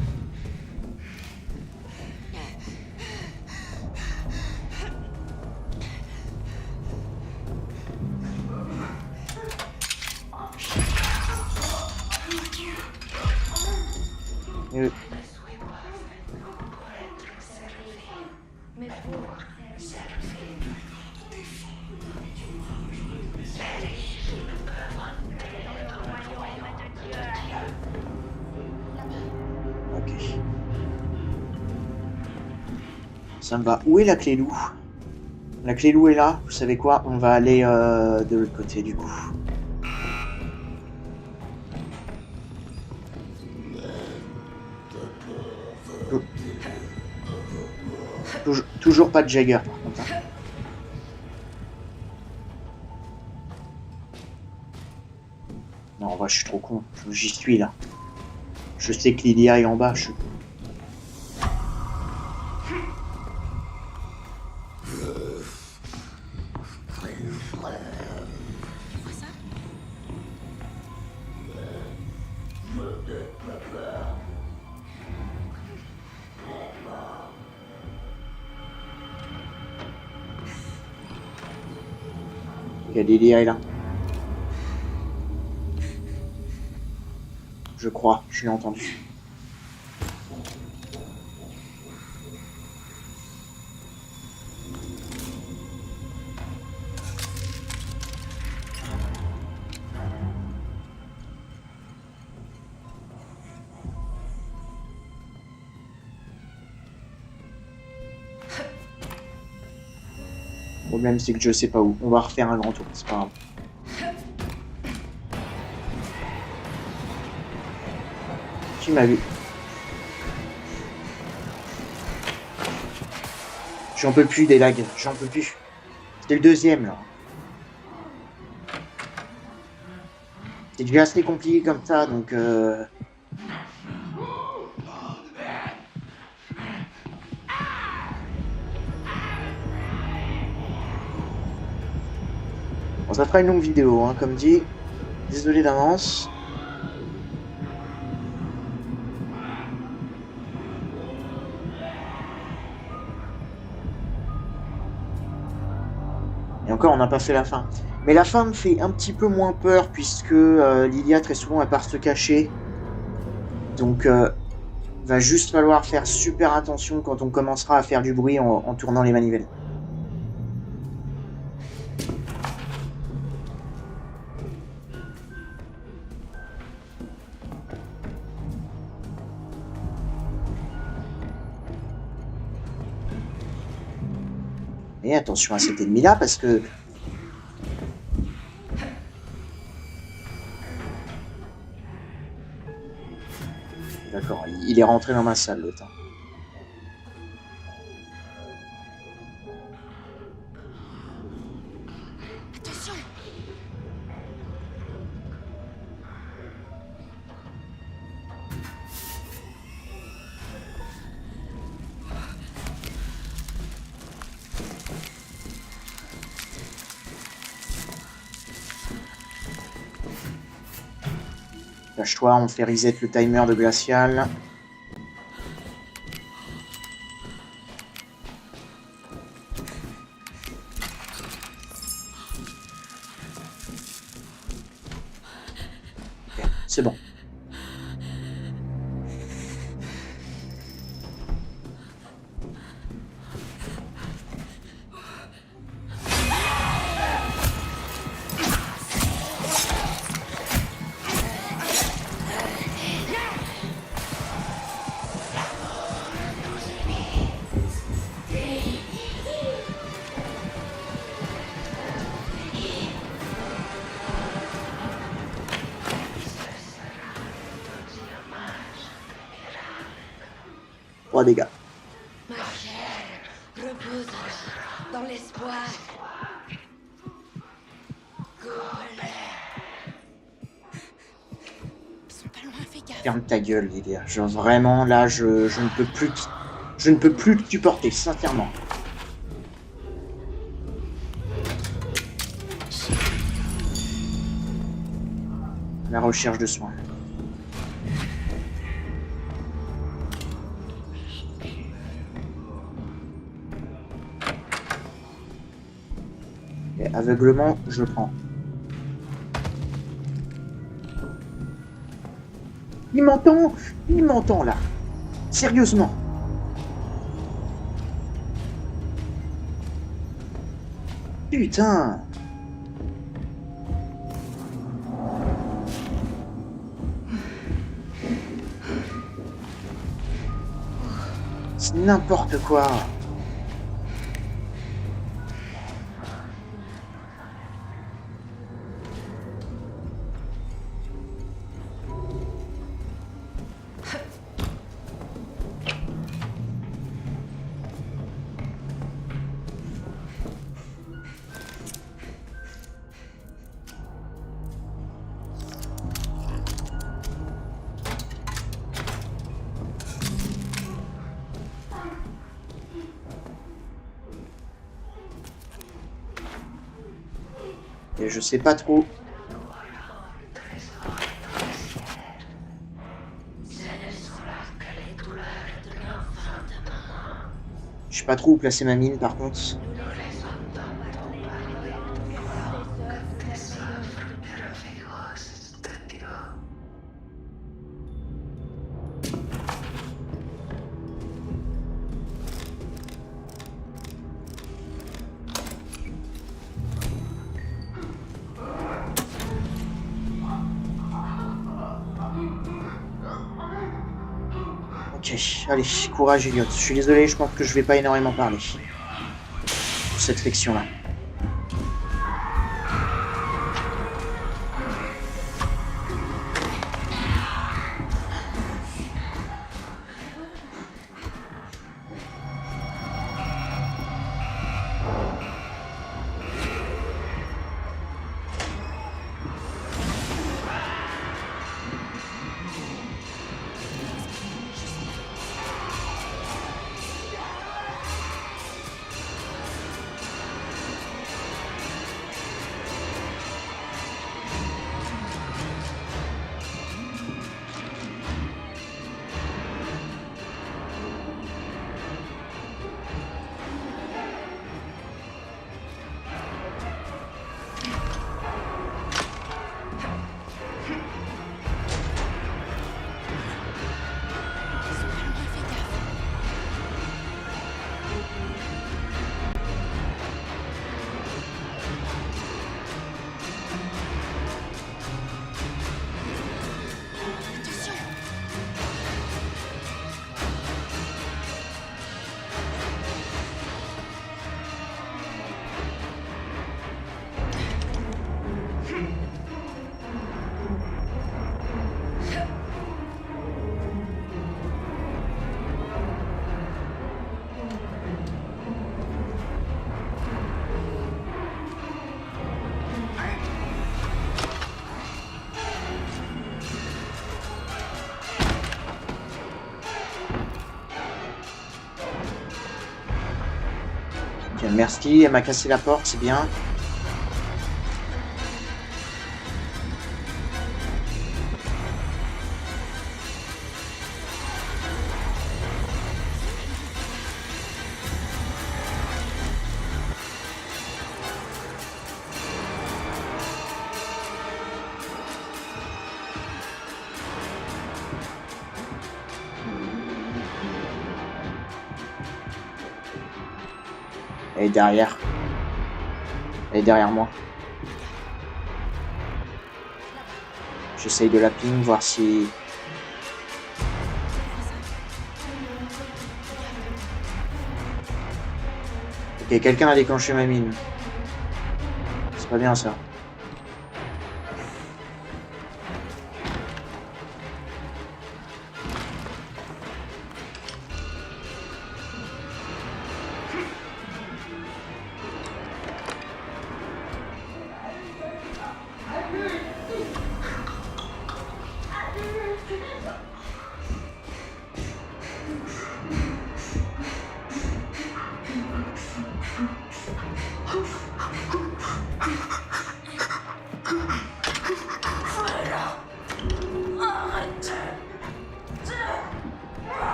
Ok. Ça me va. Où est la clé loup? La clé loup est là. Vous savez quoi? On va aller de l'autre côté du coup. Toujours pas de Jagger par contre. Hein. Non, en vrai, je suis trop con. J'y suis là. Je sais que Lydia est en bas. Ok, Lilia est là. Je crois, je l'ai entendu. Le problème, c'est que je sais pas où. On va refaire un grand tour, c'est pas grave. Qui m'a vu? J'en peux plus des lags, j'en peux plus. C'était le deuxième là. C'est déjà assez compliqué comme ça, donc bon, ça fera une longue vidéo, hein, comme dit. Désolé d'avance. Et encore, on n'a pas fait la fin. Mais la fin me fait un petit peu moins peur, puisque Lilia, très souvent, elle part se cacher. Donc, va juste falloir faire super attention quand on commencera à faire du bruit en tournant les manivelles. Et attention à cet ennemi-là, parce que... D'accord, il est rentré dans ma salle, le temps. Attention. Lâche-toi, on fait reset le timer de glacial. Ok, c'est bon. Trois dégâts. Ma chair repose dans l'espoir. Ils sont pas loin, fais gaffe. Ferme ta gueule, Lilia. Genre vraiment, là, je ne peux plus... Je ne peux plus te supporter, sincèrement. La recherche de soins. Et aveuglement, je prends. Il m'entend là. Sérieusement. Putain. C'est n'importe quoi. Et je sais pas trop. Je sais pas trop où placer ma mine par contre. Ok, allez, courage Elliot. Je suis désolé, je pense que je vais pas énormément parler. Pour cette section-là. Merci, elle m'a cassé la porte, c'est bien. Elle est derrière. Elle est derrière moi. J'essaye de la ping, voir si... Ok, quelqu'un a déclenché ma mine. C'est pas bien ça.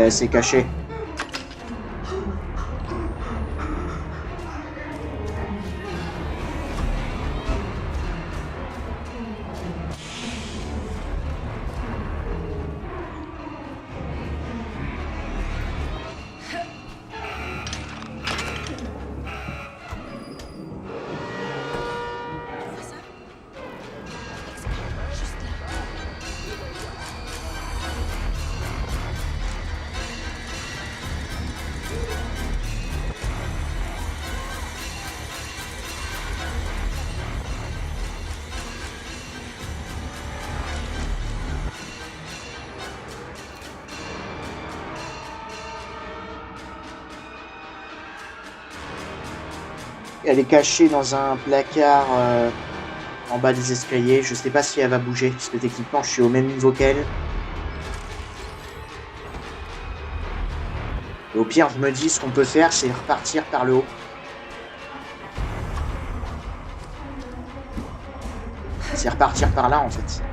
C'est caché. Elle est cachée dans un placard en bas des escaliers. Je sais pas si elle va bouger, parce que techniquement je suis au même niveau qu'elle. Et au pire, je me dis, ce qu'on peut faire, c'est repartir par le haut. C'est repartir par là, en fait.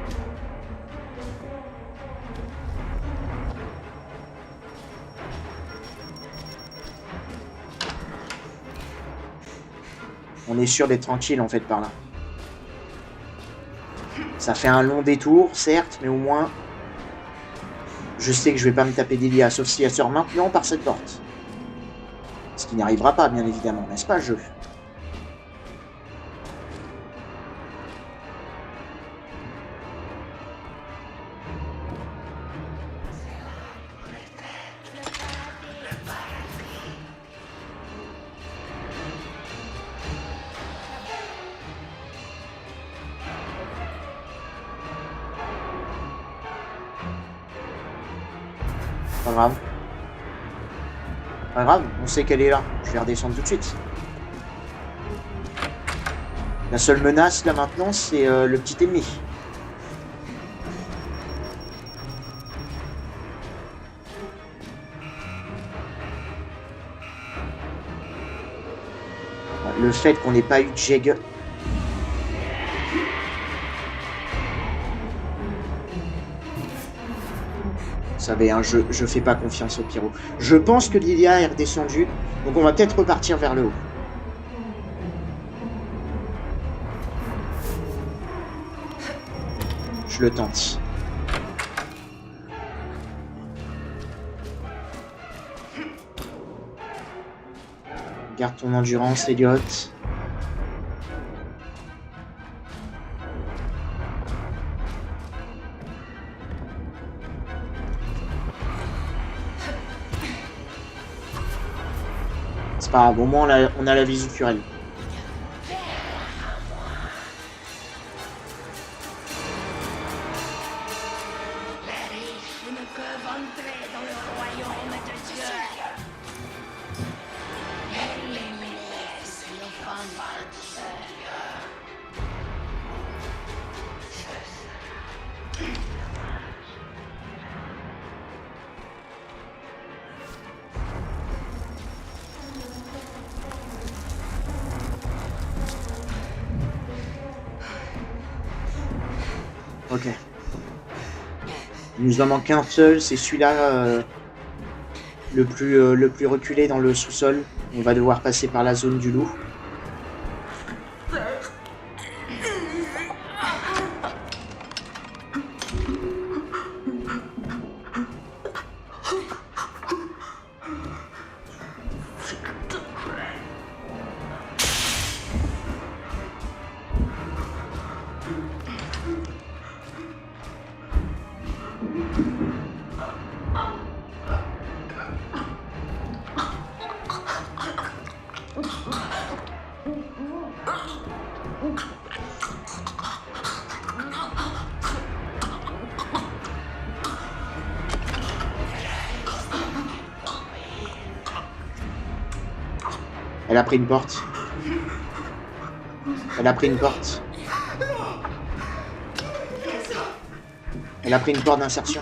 On est sûr d'être tranquille en fait par là. Ça fait un long détour, certes, mais au moins... Je sais que je vais pas me taper d'Elia, sauf si elle sort maintenant par cette porte. Ce qui n'arrivera pas, bien évidemment, n'est-ce pas, jeu? Pas grave. Pas grave, on sait qu'elle est là. Je vais redescendre tout de suite. La seule menace là maintenant, c'est le petit ennemi. Le fait qu'on n'ait pas eu de Jäger. Vous savez, hein, je fais pas confiance au pyro. Je pense que Lilia est redescendue, donc on va peut-être repartir vers le haut. Je le tente. Garde ton endurance, Elliot. C'est pas grave, au moins on a la visu sur elle. Les riches ne peuvent entrer dans le royaume de Dieu. Et les ministres n'offendent pas Dieu. Ok. Il nous en manque un seul, c'est celui-là le plus reculé dans le sous-sol. On va devoir passer par la zone du loup. Elle a pris une porte. Elle a pris une porte. Elle a pris une porte d'insertion.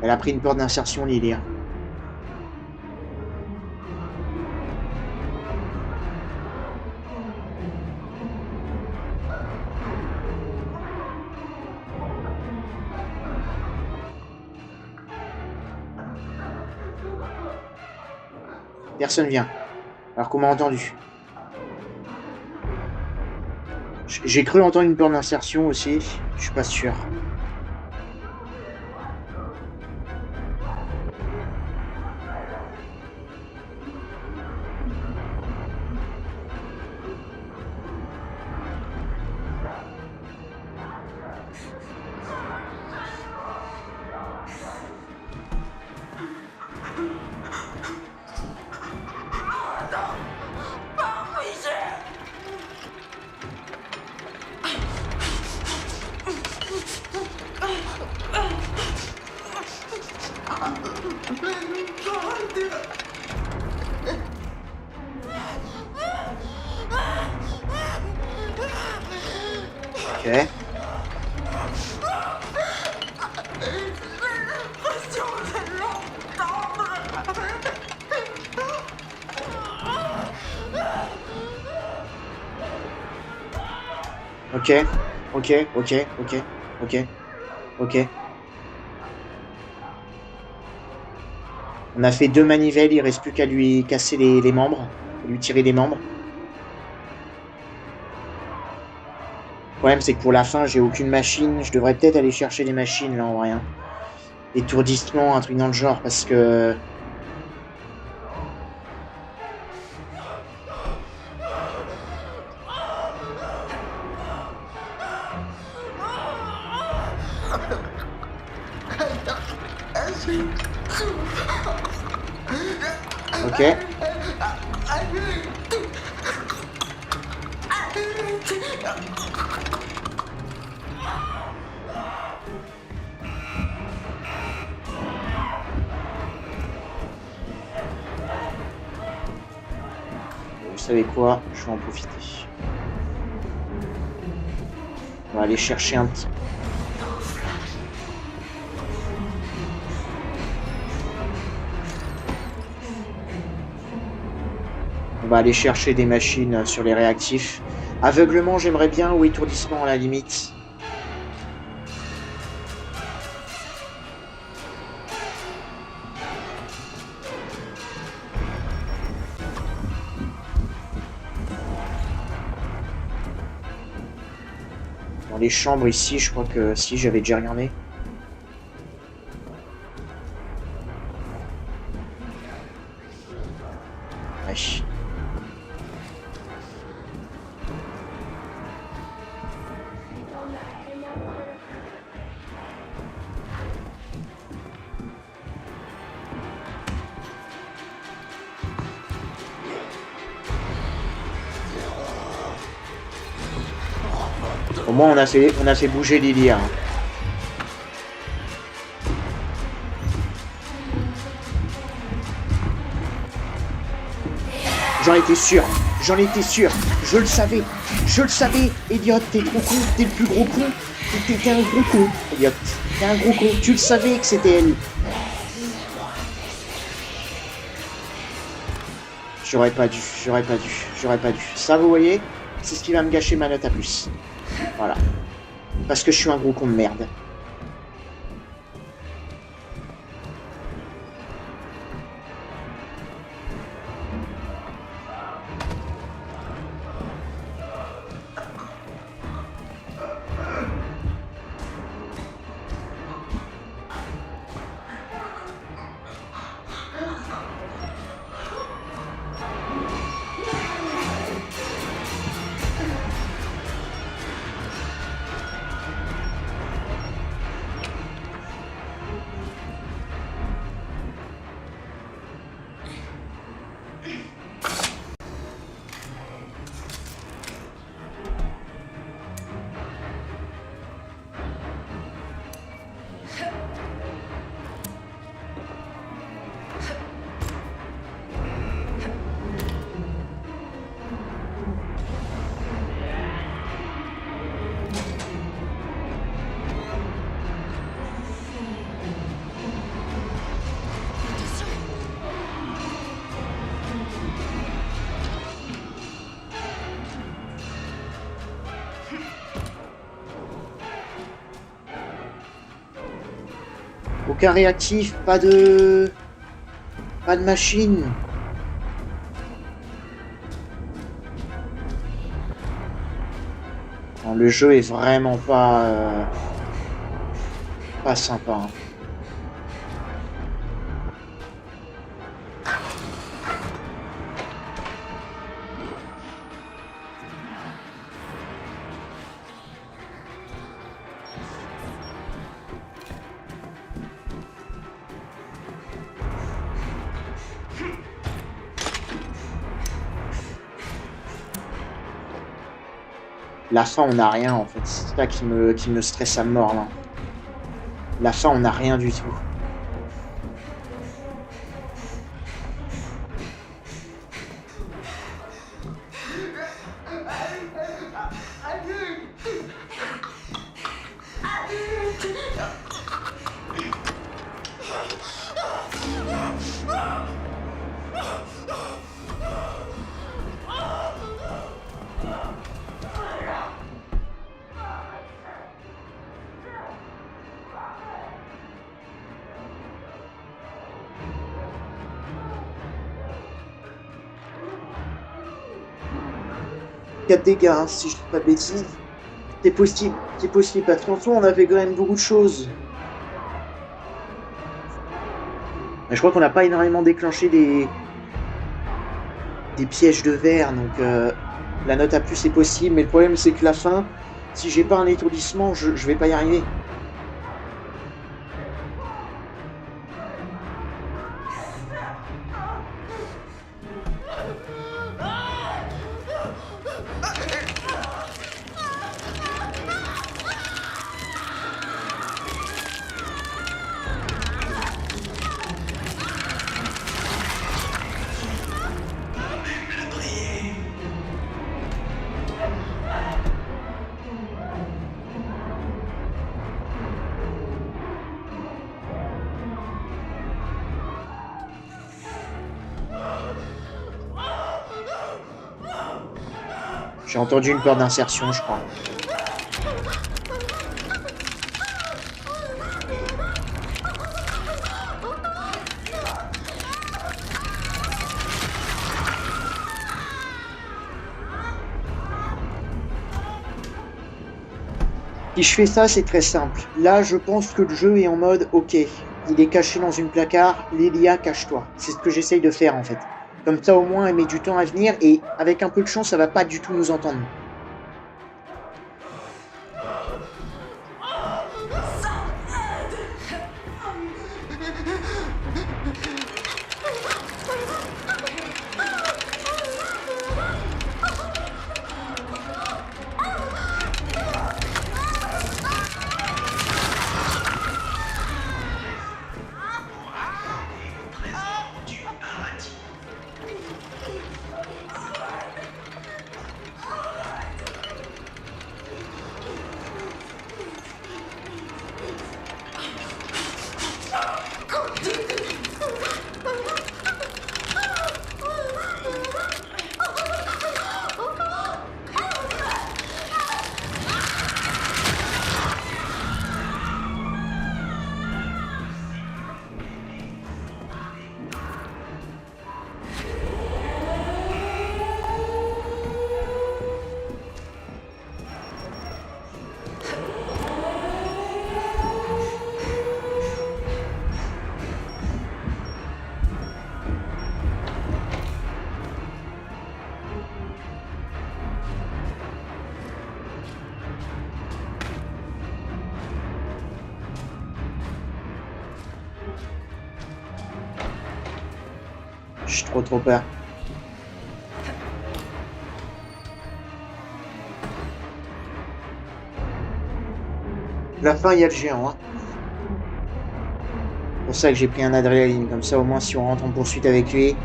Elle a pris une porte d'insertion, Lilia. Personne vient. Alors qu'on m'a entendu. J'ai cru entendre une porte d'insertion aussi. Je suis pas sûr. Ok. Ok, ok, ok, ok, ok. Ok. On a fait 2 manivelles, il reste plus qu'à lui casser les membres, lui tirer les membres. Le problème c'est que pour la fin j'ai aucune machine, je devrais peut-être aller chercher des machines là en vrai. Hein. Étourdissement, un truc dans le genre, parce que... Ok. Vous savez quoi? Je vais en profiter. On va aller chercher un petit... On va aller chercher des machines sur les réactifs. Aveuglement, j'aimerais bien, ou étourdissement à la limite. Dans les chambres ici, je crois que si, j'avais déjà regardé. Ouais. Au moins on a fait bouger Lily. Hein. J'en étais sûr, je le savais, Elliot, t'es trop con, t'es le plus gros con, t'es un gros con, Elliot, t'es un gros con, tu le savais que c'était elle. J'aurais pas dû. Ça, vous voyez, c'est ce qui va me gâcher ma note à plus. Voilà. Parce que je suis un gros con de merde. Aucun réactif, pas de machine. Non, le jeu est vraiment pas sympa. Hein. La fin, on n'a rien en fait. C'est ça qui me stresse à mort là. La fin, on n'a rien du tout. 4 dégâts, hein, si je dis pas de bêtises. C'est possible, parce qu'en soi, on avait quand même beaucoup de choses. Mais je crois qu'on n'a pas énormément déclenché des pièges de verre, donc la note A+ est possible, mais le problème c'est que la fin, si j'ai pas un étourdissement, je vais pas y arriver. J'ai entendu une peur d'insertion, je crois. Si je fais ça, c'est très simple. Là, je pense que le jeu est en mode « Ok, il est caché dans une placard, Lilia, cache-toi ». C'est ce que j'essaye de faire, en fait. Comme ça, au moins, elle met du temps à venir, et avec un peu de chance, ça va pas du tout nous entendre. J'ai trop peur. La fin, il y a le géant. Hein. C'est pour ça que j'ai pris un adrénaline. Comme ça, au moins, si on rentre en poursuite avec lui...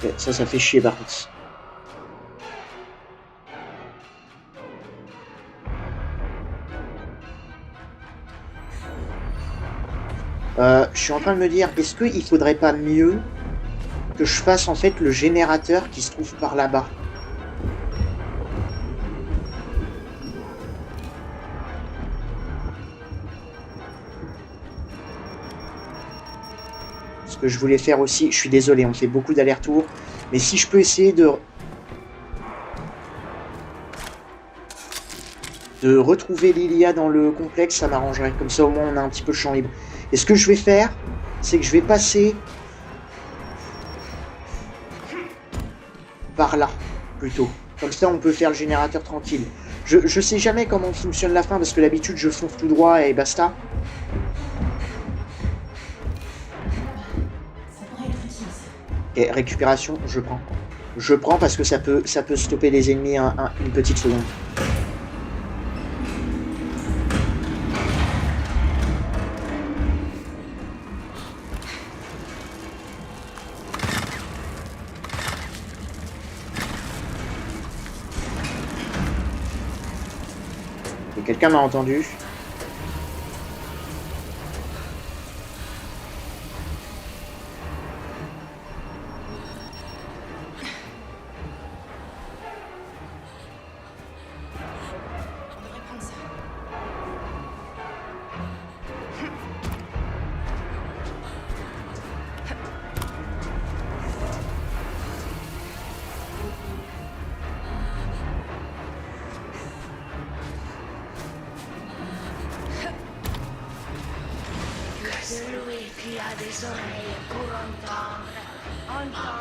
Okay, ça fait chier par contre. Je suis en train de me dire, est-ce qu'il faudrait pas mieux que je fasse en fait le générateur qui se trouve par là-bas? Ce que je voulais faire aussi, je suis désolé, on fait beaucoup d'allers-retours, mais si je peux essayer de retrouver Lilia dans le complexe, ça m'arrangerait. Comme ça, au moins, on a un petit peu le champ libre. Et ce que je vais faire, c'est que je vais passer par là, plutôt. Comme ça, on peut faire le générateur tranquille. Je sais jamais comment fonctionne la fin, parce que d'habitude, je fonce tout droit et basta. Et récupération, je prends. Je prends parce que ça peut stopper les ennemis une petite seconde. Quelqu'un m'a entendu. Celui qui a des oreilles pour entendre, entendre.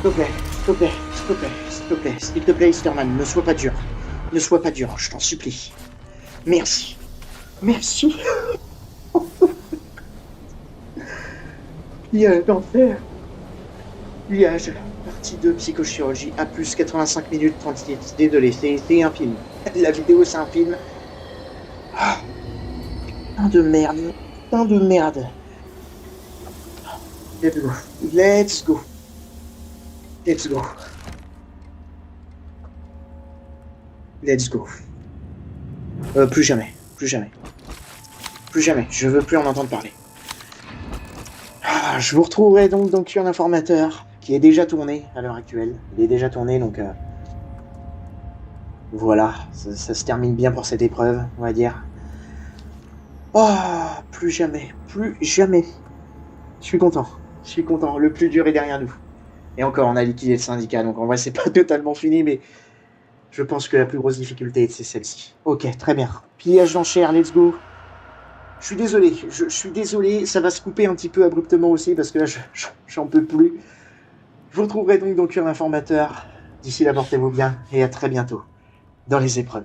S'il te plaît, s'il te plaît, s'il te plaît, s'il te plaît, s'il te plaît, Easterman, ne sois pas dur. Ne sois pas dur, je t'en supplie. Merci. Merci. Pliage d'enfer. Pliage, partie 2, psychochirurgie, à plus 85 minutes 36. Désolé, c'est un film. La vidéo, c'est un film. Ah. Putain de merde. Putain de merde. Let's go. Let's go. Let's go. Let's go. Plus jamais. Plus jamais. Plus jamais. Je veux plus en entendre parler. Ah, je vous retrouverai donc dans Cure l'informateur, qui est déjà tourné à l'heure actuelle. Il est déjà tourné, donc... Voilà. Ça se termine bien pour cette épreuve, on va dire. Oh, plus jamais. Plus jamais. Je suis content. Je suis content. Le plus dur est derrière nous. Et encore, on a liquidé le syndicat, donc en vrai, c'est pas totalement fini, mais je pense que la plus grosse difficulté, c'est celle-ci. Ok, très bien. Pillage d'enchères, let's go. Je suis désolé, je suis désolé, ça va se couper un petit peu abruptement aussi, parce que là, j'en peux plus. Je vous retrouverai donc dans Cure l'informateur. D'ici là, portez-vous bien, et à très bientôt dans les épreuves.